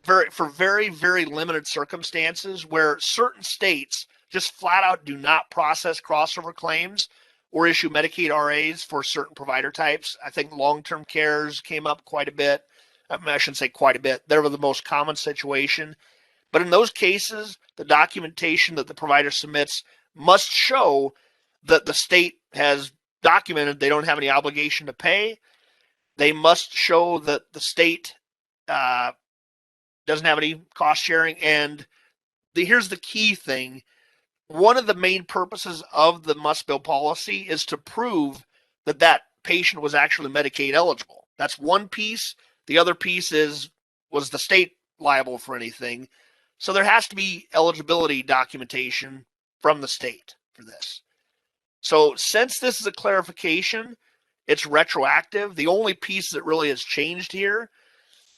for very, very limited circumstances where certain states just flat out do not process crossover claims or issue Medicaid RAs for certain provider types. I think long-term cares came up quite a bit. I shouldn't say quite a bit. They were the most common situation. But in those cases, the documentation that the provider submits must show that the state has documented they don't have any obligation to pay. They must show that the state doesn't have any cost sharing. And here's the key thing. One of the main purposes of the must-bill policy is to prove that that patient was actually Medicaid eligible. That's one piece. The other piece was the state liable for anything? So there has to be eligibility documentation from the state for this. So since this is a clarification, it's retroactive. The only piece that really has changed here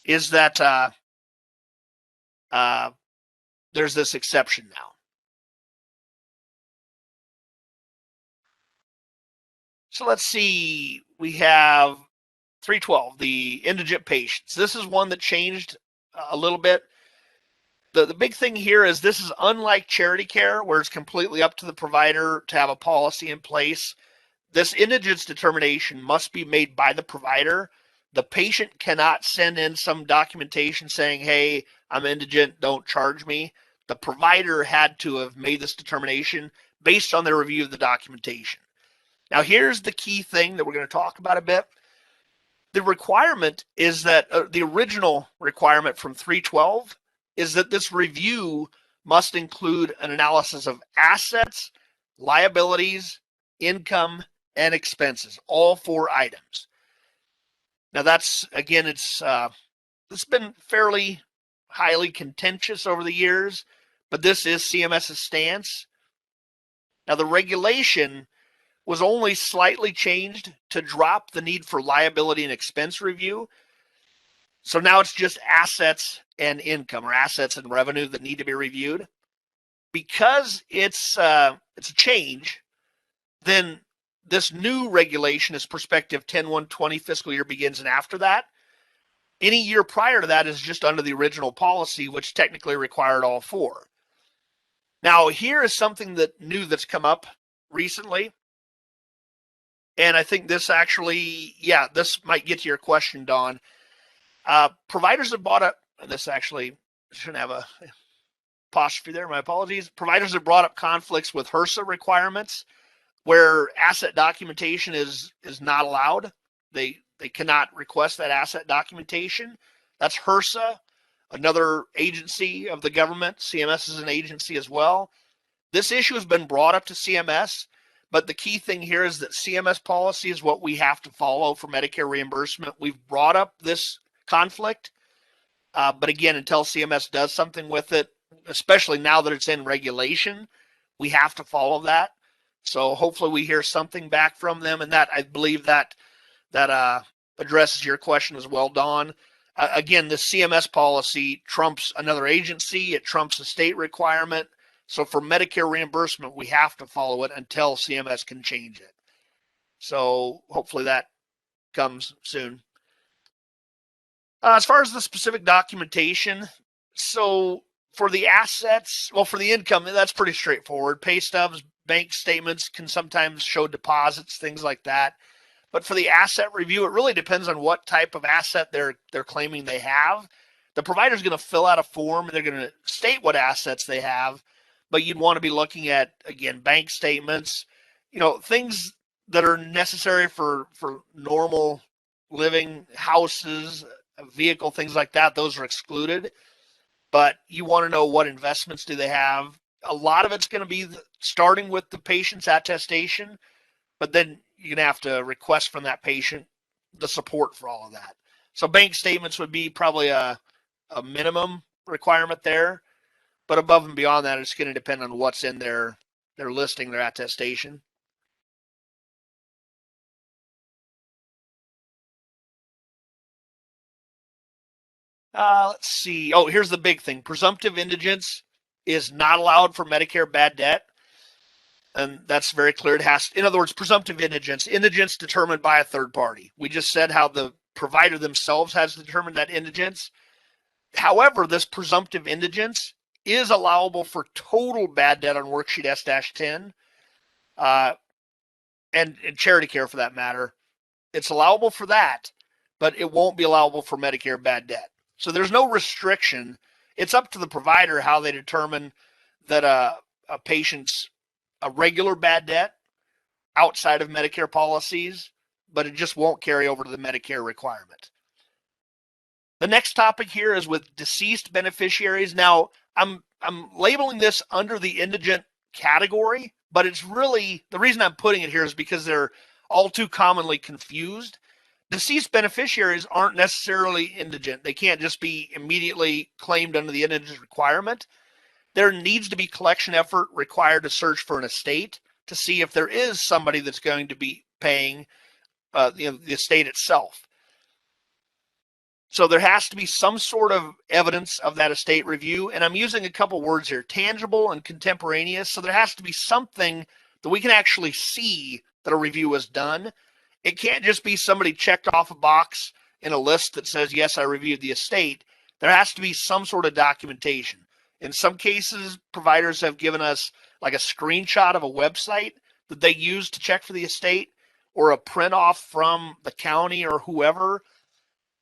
is that there's this exception now. So let's see, we have 312, the indigent patients. This is one that changed a little bit. The big thing here is this is unlike charity care, where it's completely up to the provider to have a policy in place. This indigence determination must be made by the provider. The patient cannot send in some documentation saying, hey, I'm indigent, don't charge me. The provider had to have made this determination based on their review of the documentation. Now, here's the key thing that we're going to talk about a bit. The requirement is that the original requirement from 312 is that this review must include an analysis of assets, liabilities, income, and expenses, all 4 items. Now, that's, again, it's been fairly highly contentious over the years, but this is CMS's stance. Now, the regulation was only slightly changed to drop the need for liability and expense review. So now it's just assets and income, or assets and revenue, that need to be reviewed. Because it's a change, then this new regulation is prospective 10/1/20 fiscal year begins, and after that, any year prior to that is just under the original policy, which technically required all four. Now, here is something that's come up recently. And I think this actually, this might get to your question, Don. Providers have bought up, and this actually shouldn't have a apostrophe there, my apologies. Providers have brought up conflicts with HRSA requirements where asset documentation is not allowed. They cannot request that asset documentation. That's HRSA, another agency of the government. CMS is an agency as well. This issue has been brought up to CMS, but the key thing here is that CMS policy is what we have to follow for Medicare reimbursement. We've brought up this conflict, but again, until CMS does something with it, especially now that it's in regulation, we have to follow that. So hopefully we hear something back from them, and that, I believe, that addresses your question as well, Don. Again, the CMS policy trumps another agency. It trumps a state requirement. So for Medicare reimbursement, we have to follow it until CMS can change it. So hopefully that comes soon. As far as the specific documentation, so for the assets, well, for the income, that's pretty straightforward. Pay stubs, bank statements can sometimes show deposits, things like that. But for the asset review, it really depends on what type of asset they're claiming they have. The provider is going to fill out a form, and they're going to state what assets they have. But you'd want to be looking at, again, bank statements, things that are necessary for normal living, houses, a vehicle, things like that. Those are excluded. But you want to know what investments do they have. A lot of it's going to be starting with the patient's attestation, but then you're going to have to request from that patient the support for all of that. So bank statements would be probably a minimum requirement there. But above and beyond that, it's going to depend on what's in their listing, their attestation. Let's see. Oh, here's the big thing. Presumptive indigence is not allowed for Medicare bad debt. And that's very clear. It has, in other words, presumptive indigence determined by a third party. We just said how the provider themselves has determined that indigence. However, this presumptive indigence is allowable for total bad debt on worksheet S-10, and charity care for that matter. It's allowable for that, but it won't be allowable for Medicare bad debt. So there's no restriction. It's up to the provider how they determine that a patient's a regular bad debt outside of Medicare policies, but it just won't carry over to the Medicare requirement. The next topic here is with deceased beneficiaries. Now, I'm labeling this under the indigent category, but it's really, the reason I'm putting it here is because they're all too commonly confused. Deceased beneficiaries aren't necessarily indigent. They can't just be immediately claimed under the indigent requirement. There needs to be collection effort required to search for an estate to see if there is somebody that's going to be paying the estate itself. So there has to be some sort of evidence of that estate review. And I'm using a couple words here, tangible and contemporaneous. So there has to be something that we can actually see that a review was done. It can't just be somebody checked off a box in a list that says, yes, I reviewed the estate. There has to be some sort of documentation. In some cases, providers have given us like a screenshot of a website that they use to check for the estate, or a print off from the county or whoever.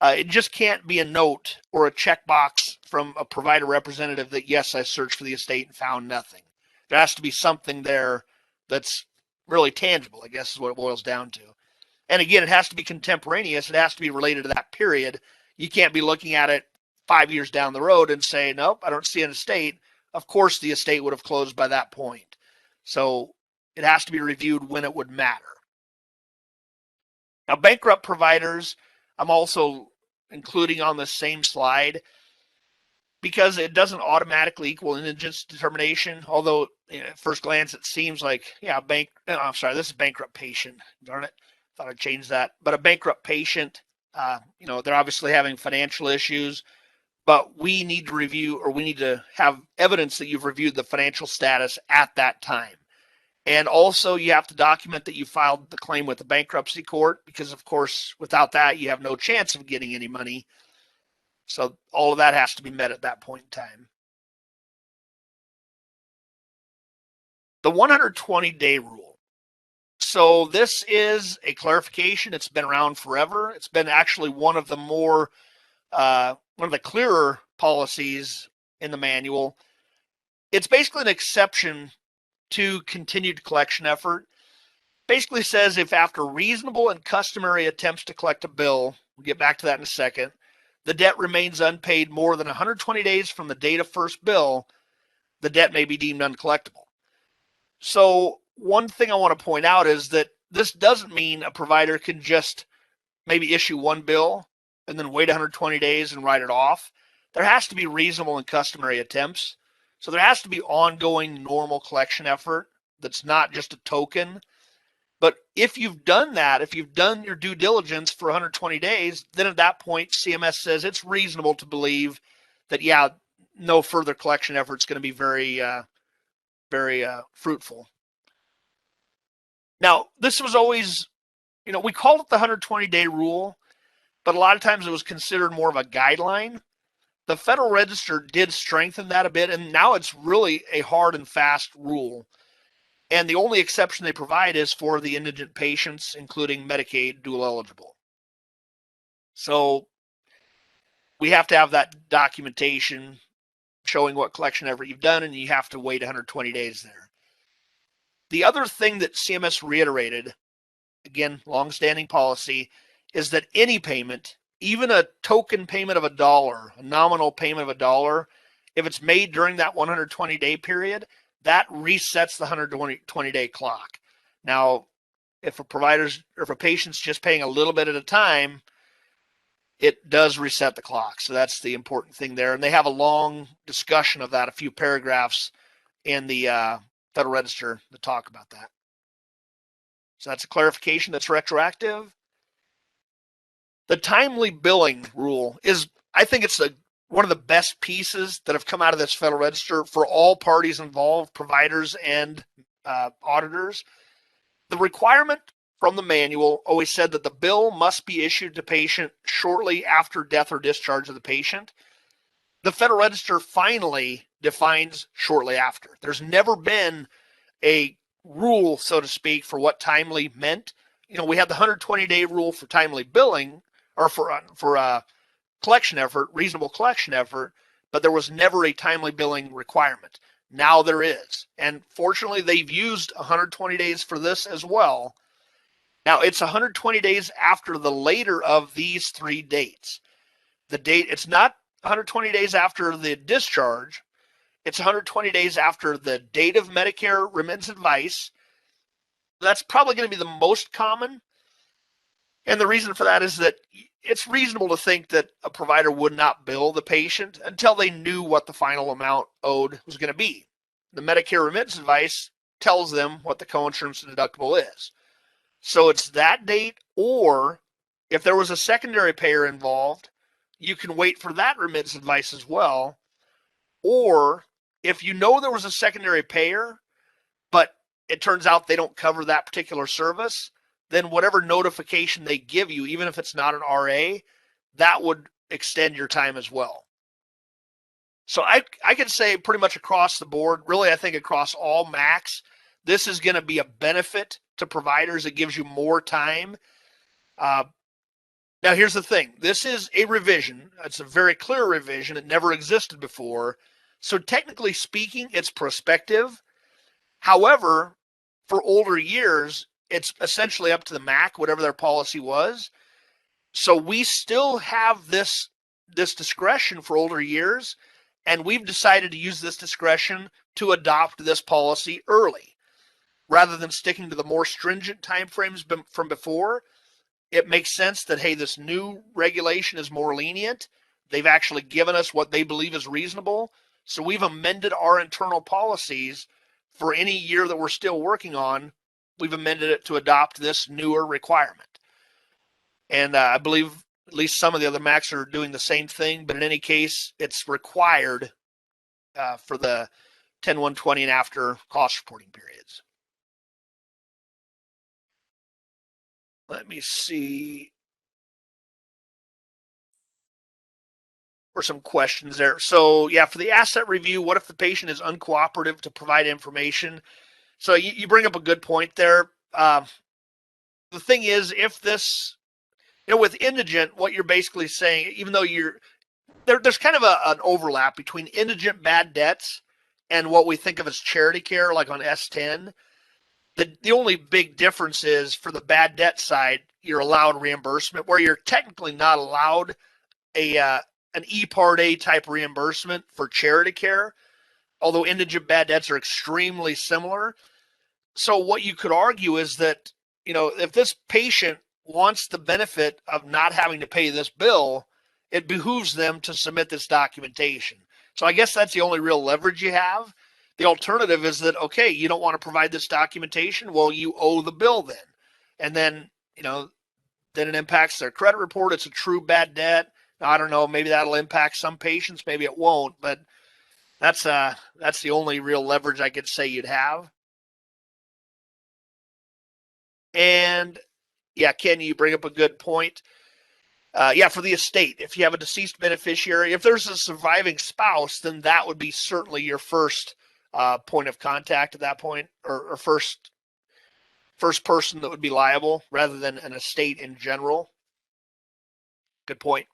It just can't be a note or a checkbox from a provider representative that, yes, I searched for the estate and found nothing. There has to be something there that's really tangible, I guess is what it boils down to. And again, it has to be contemporaneous. It has to be related to that period. You can't be looking at it 5 years down the road and say, nope, I don't see an estate. Of course, the estate would have closed by that point. So it has to be reviewed when it would matter. Now, bankrupt providers, I'm also including on the same slide. because it doesn't automatically equal indigence determination, although at first glance it seems like, yeah, I'm sorry, this is bankrupt patient. Darn it, thought I'd change that. But a bankrupt patient, they're obviously having financial issues, but we need to review, or we need to have evidence that you've reviewed the financial status at that time. And also you have to document that you filed the claim with the bankruptcy court, because of course, without that, you have no chance of getting any money. So all of that has to be met at that point in time. The 120-day rule. So this is a clarification. It's been around forever. It's been actually one of the clearer policies in the manual. It's basically an exception to continued collection effort. Basically says if after reasonable and customary attempts to collect a bill, we'll get back to that in a second, the debt remains unpaid more than 120 days from the date of first bill, the debt may be deemed uncollectible. So one thing I want to point out is that this doesn't mean a provider can just maybe issue one bill and then wait 120 days and write it off. There has to be reasonable and customary attempts. So there has to be ongoing normal collection effort that's not just a token. But if you've done that, if you've done your due diligence for 120 days, then at that point, CMS says it's reasonable to believe that, yeah, no further collection effort is going to be very fruitful. Now, this was always, we called it the 120-day rule, but a lot of times it was considered more of a guideline. The Federal Register did strengthen that a bit, and now it's really a hard and fast rule. And the only exception they provide is for the indigent patients, including Medicaid dual eligible. So we have to have that documentation showing what collection effort you've done, and you have to wait 120 days there. The other thing that CMS reiterated, again, longstanding policy, is that any payment, even a token payment of $1, a nominal payment of $1, if it's made during that 120-day period, that resets the 120-day clock. Now, if a patient's just paying a little bit at a time, it does reset the clock. So that's the important thing there. And they have a long discussion of that, a few paragraphs in the Federal Register to talk about that. So that's a clarification that's retroactive. The timely billing rule is, I think it's one of the best pieces that have come out of this Federal Register for all parties involved, providers and auditors. The requirement from the manual always said that the bill must be issued to patient shortly after death or discharge of the patient. The Federal Register finally defines shortly after. There's never been a rule, so to speak, for what timely meant. We had the 120-day rule for timely billing, or for collection effort, reasonable collection effort, but there was never a timely billing requirement. Now there is. And fortunately, they've used 120 days for this as well. Now, it's 120 days after the later of these three dates. It's not 120 days after the discharge. It's 120 days after the date of Medicare remittance advice. That's probably going to be the most common. And the reason for that is that it's reasonable to think that a provider would not bill the patient until they knew what the final amount owed was going to be. The Medicare remittance advice tells them what the coinsurance deductible is. So it's that date, or if there was a secondary payer involved, you can wait for that remittance advice as well. Or if you know there was a secondary payer, but it turns out they don't cover that particular service, then whatever notification they give you, even if it's not an RA, that would extend your time as well. So I could say pretty much across the board, really I think across all MACs, this is going to be a benefit to providers. It gives you more time. Now here's the thing. This is a revision. It's a very clear revision. It never existed before. So technically speaking, it's prospective. However, for older years, it's essentially up to the MAC, whatever their policy was. So we still have this discretion for older years, and we've decided to use this discretion to adopt this policy early. Rather than sticking to the more stringent timeframes from before, it makes sense that, hey, this new regulation is more lenient. They've actually given us what they believe is reasonable. So we've amended our internal policies for any year that we're still working on. We've amended it to adopt this newer requirement. And I believe at least some of the other MACs are doing the same thing, but in any case, it's required for the 10-120 and after cost reporting periods. Let me see. For some questions there. So yeah, for the asset review, what if the patient is uncooperative to provide information? So you bring up a good point there. The thing is, if this, with indigent, what you're basically saying, even though there's kind of an overlap between indigent bad debts and what we think of as charity care, like on S10. The only big difference is for the bad debt side, you're allowed reimbursement, where you're technically not allowed an E-Part A type reimbursement for charity care, although indigent bad debts are extremely similar. So what you could argue is that, if this patient wants the benefit of not having to pay this bill, it behooves them to submit this documentation. So I guess that's the only real leverage you have. The alternative is that, okay, you don't want to provide this documentation, well, you owe the bill then. And then, then it impacts their credit report. It's a true bad debt. I don't know, maybe that'll impact some patients, maybe it won't, but that's the only real leverage I could say you'd have. And yeah, Ken, you bring up a good point. Yeah, for the estate, if you have a deceased beneficiary, if there's a surviving spouse, then that would be certainly your first point of contact at that point, or first person that would be liable rather than an estate in general. Good point.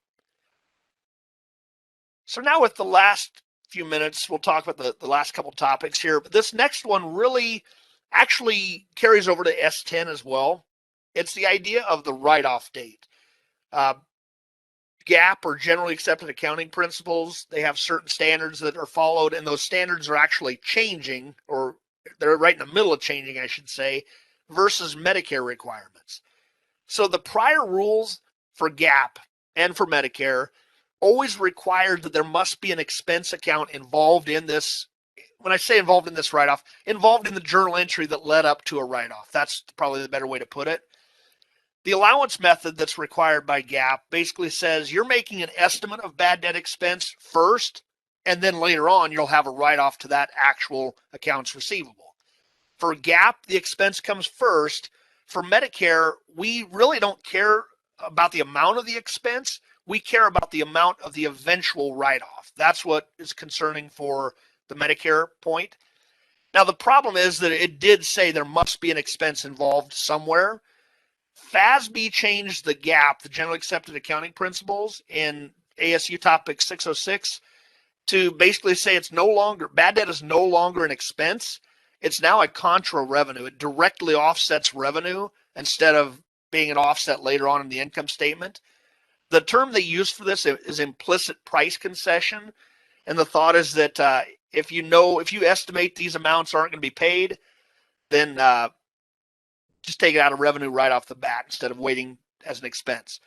So now with the last few minutes, we'll talk about the last couple topics here. But this next one really actually carries over to S10 as well. It's the idea of the write-off date. GAAP, or generally accepted accounting principles, they have certain standards that are followed, and those standards are actually changing, or they're right in the middle of changing, I should say, versus Medicare requirements. So the prior rules for GAAP and for Medicare always required that there must be an expense account involved in this. When I say involved in this write-off, involved in the journal entry that led up to a write-off. That's probably the better way to put it. The allowance method that's required by GAAP basically says you're making an estimate of bad debt expense first, and then later on you'll have a write-off to that actual accounts receivable. For GAAP, the expense comes first. For Medicare, we really don't care about the amount of the expense. We care about the amount of the eventual write-off. That's what is concerning for the Medicare point. Now, the problem is that it did say there must be an expense involved somewhere. FASB changed the GAAP, the Generally Accepted Accounting Principles, in ASU Topic 606 to basically say it's no longer, bad debt is no longer an expense. It's now a contra revenue. It directly offsets revenue instead of being an offset later on in the income statement. The term they use for this is implicit price concession. And the thought is that if you estimate these amounts aren't going to be paid, then just take it out of revenue right off the bat instead of waiting as an expense.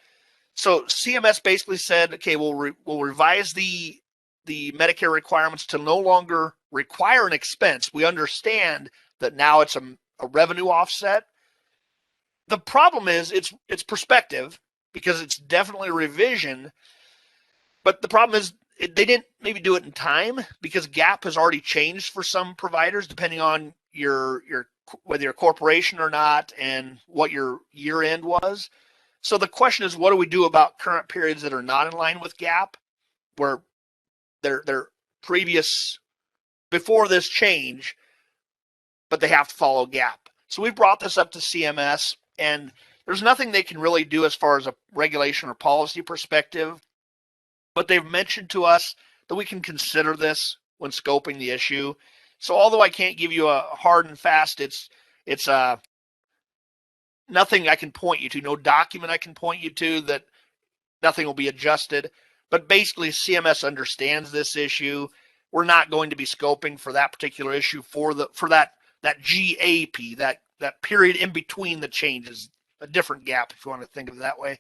So CMS basically said, okay, we'll revise the Medicare requirements to no longer require an expense. We understand that now it's a revenue offset. The problem is it's perspective, because it's definitely a revision. But the problem is they didn't maybe do it in time, because GAAP has already changed for some providers depending on your whether you're a corporation or not and what your year end was. So the question is, what do we do about current periods that are not in line with GAAP, where they're previous before this change, but they have to follow GAAP? So we brought this up to CMS, and there's nothing they can really do as far as a regulation or policy perspective, but they've mentioned to us that we can consider this when scoping the issue. So although I can't give you a hard and fast, it's nothing I can point you to, no document I can point you to that nothing will be adjusted. But basically, CMS understands this issue. We're not going to be scoping for that particular issue for that GAP, that period in between the changes, a different gap if you want to think of it that way.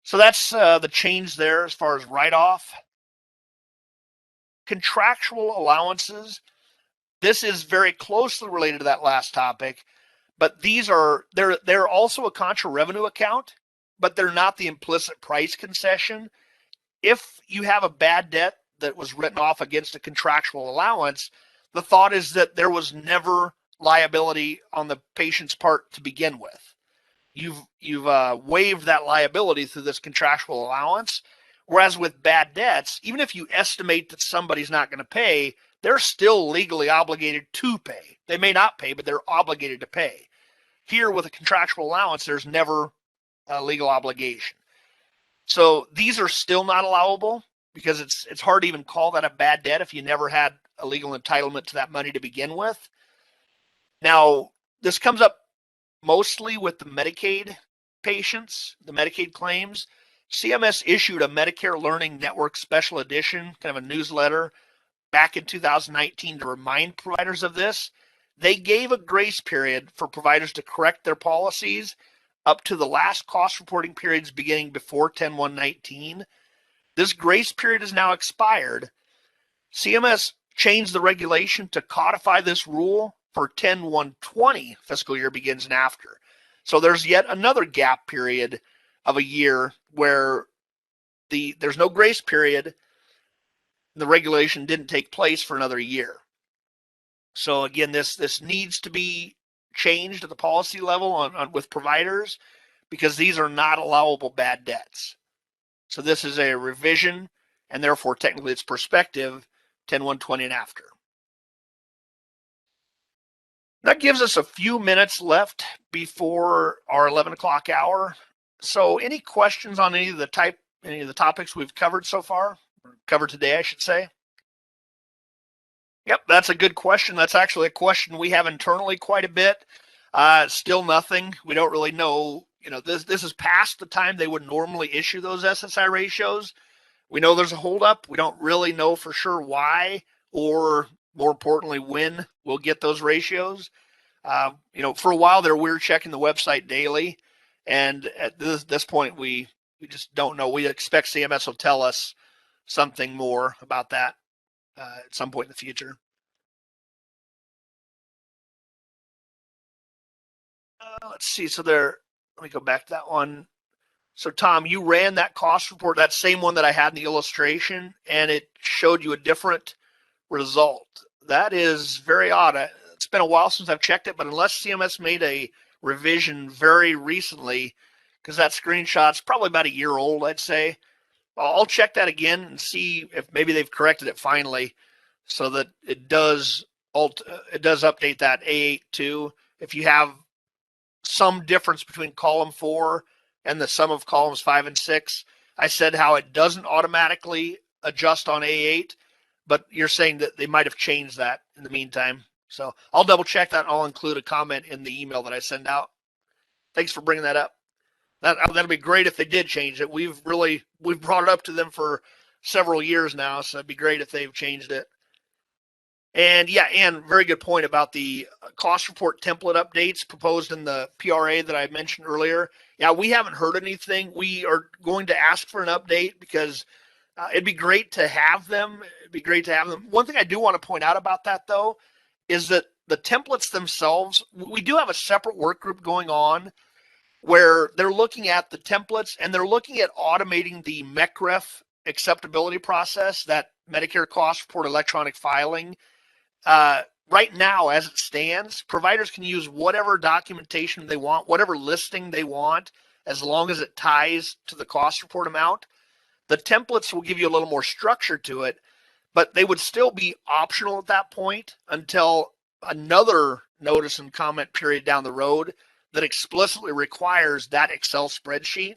So that's the change there as far as write-off. Contractual allowances. This is very closely related to that last topic, but they're also a contra revenue account, but they're not the implicit price concession. If you have a bad debt that was written off against a contractual allowance, the thought is that there was never liability on the patient's part to begin with. You've waived that liability through this contractual allowance. Whereas with bad debts, even if you estimate that somebody's not going to pay, they're still legally obligated to pay. They may not pay, but they're obligated to pay. Here with a contractual allowance, there's never a legal obligation. So these are still not allowable because it's hard to even call that a bad debt if you never had a legal entitlement to that money to begin with. Now, this comes up mostly with the Medicaid patients, the Medicaid claims. CMS issued a Medicare Learning Network Special Edition, kind of a newsletter, back in 2019 to remind providers of this. They gave a grace period for providers to correct their policies up to the last cost reporting periods beginning before 10/1/19. This grace period is now expired. CMS changed the regulation to codify this rule for 10/1/20 fiscal year begins and after. So there's yet another gap period of a year where there's no grace period. The regulation didn't take place for another year. So again, this needs to be changed at the policy level with providers because these are not allowable bad debts. So this is a revision, and therefore technically it's prospective 10/1/20 and after. That gives us a few minutes left before our 11 o'clock hour. So any questions on any of the topics we've covered so far, or covered today, I should say? Yep, that's a good question. That's actually a question we have internally quite a bit. Still nothing. We don't really know. This is past the time they would normally issue those SSI ratios. We know there's a holdup. We don't really know for sure why, or more importantly, when we'll get those ratios. For a while there, we were checking the website daily, and at this point, we just don't know. We expect CMS will tell us something more about that at some point in the future. Let's see. So let me go back to that one. So Tom, you ran that cost report, that same one that I had in the illustration, and it showed you a different result. That is very odd. It's been a while since I've checked it, but unless CMS made a revision very recently, because that screenshot's probably about a year old, I'd say. I'll check that again and see if maybe they've corrected it finally, so that it does update that A8 too. If you have some difference between column 4 and the sum of columns 5 and 6, I said how it doesn't automatically adjust on A8, but you're saying that they might have changed that in the meantime. So I'll double check that, and I'll include a comment in the email that I send out. Thanks for bringing that up. That'll be great if they did change it. We've brought it up to them for several years now, so it'd be great if they've changed it. And yeah, and very good point about the cost report template updates proposed in the PRA that I mentioned earlier. Yeah, we haven't heard anything. We are going to ask for an update because it'd be great to have them. One thing I do want to point out about that, though, is that the templates themselves, we do have a separate work group going on where they're looking at the templates and they're looking at automating the MECREF acceptability process, that Medicare cost report electronic filing. Right now, as it stands, providers can use whatever documentation they want, whatever listing they want, as long as it ties to the cost report amount. The templates will give you a little more structure to it, but they would still be optional at that point until another notice and comment period down the road that explicitly requires that Excel spreadsheet.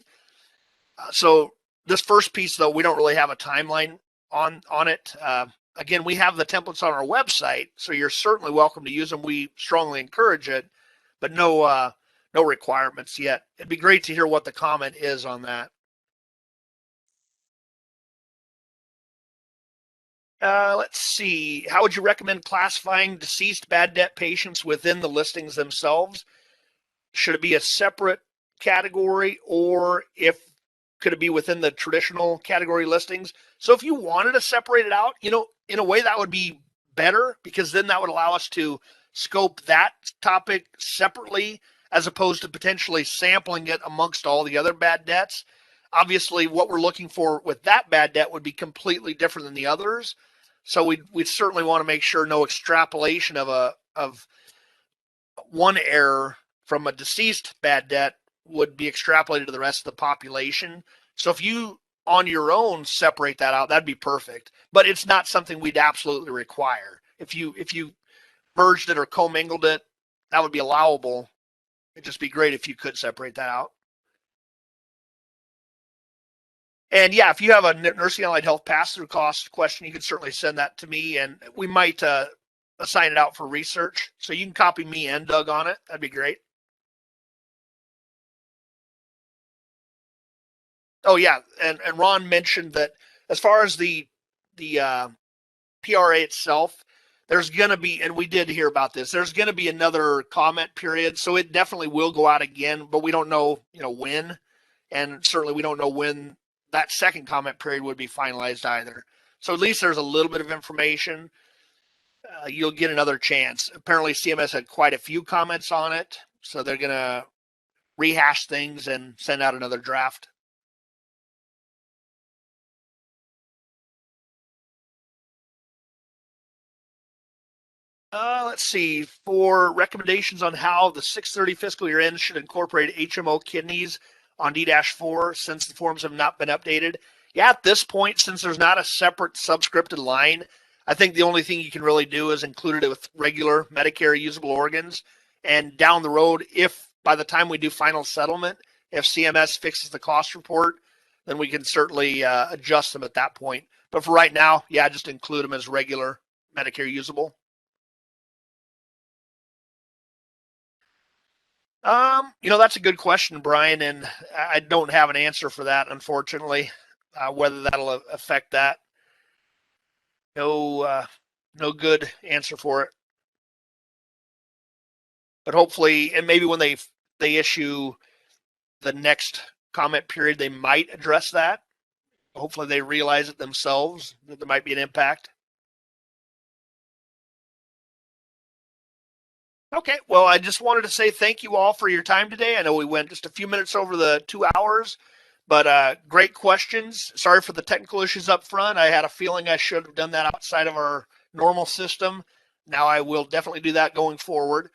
So this first piece, though, we don't really have a timeline on it. Again, we have the templates on our website, so you're certainly welcome to use them. We strongly encourage it, but no requirements yet. It'd be great to hear what the comment is on that. Let's see. How would you recommend classifying deceased bad debt patients within the listings themselves? Should it be a separate category, or if Could it be within the traditional category listings? So if you wanted to separate it out, in a way that would be better, because then that would allow us to scope that topic separately as opposed to potentially sampling it amongst all the other bad debts. Obviously, what we're looking for with that bad debt would be completely different than the others. So we'd certainly want to make sure no extrapolation of one error from a deceased bad debt would be extrapolated to the rest of the population. So if you on your own separate that out, that'd be perfect. But it's not something we'd absolutely require. If you merged it or commingled it, that would be allowable. It'd just be great if you could separate that out. And yeah, if you have a nursing allied health pass-through cost question, you can certainly send that to me, and we might assign it out for research. So you can copy me and Doug on it. That'd be great. Oh yeah, and Ron mentioned that as far as the PRA itself, there's going to be, and we did hear about this, there's going to be another comment period. So it definitely will go out again, but we don't know, when, and certainly we don't know when that second comment period would be finalized either. So at least there's a little bit of information. You'll get another chance. Apparently CMS had quite a few comments on it, so they're going to rehash things and send out another draft. Let's see, for recommendations on how the 6/30 fiscal year end should incorporate HMO kidneys on D-4 since the forms have not been updated. Yeah, at this point, since there's not a separate subscripted line, I think the only thing you can really do is include it with regular Medicare usable organs. And down the road, if by the time we do final settlement, if CMS fixes the cost report, then we can certainly adjust them at that point. But for right now, yeah, just include them as regular Medicare usable. That's a good question, Brian, and I don't have an answer for that, unfortunately. Whether that'll affect that, no good answer for it. But hopefully, and maybe when they issue the next comment period, they might address that. Hopefully, they realize it themselves that there might be an impact. Okay, well, I just wanted to say thank you all for your time today. I know we went just a few minutes over the 2 hours, but great questions. Sorry for the technical issues up front. I had a feeling I should have done that outside of our normal system. Now I will definitely do that going forward.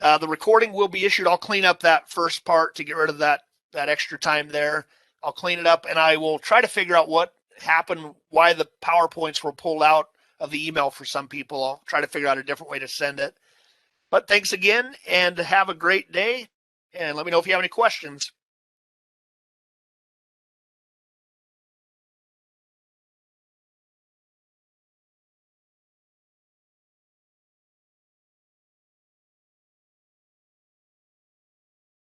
The recording will be issued. I'll clean up that first part to get rid of that extra time there. I'll clean it up, and I will try to figure out what happened, why the PowerPoints were pulled out of the email for some people. I'll try to figure out a different way to send it. But thanks again, and have a great day. And let me know if you have any questions.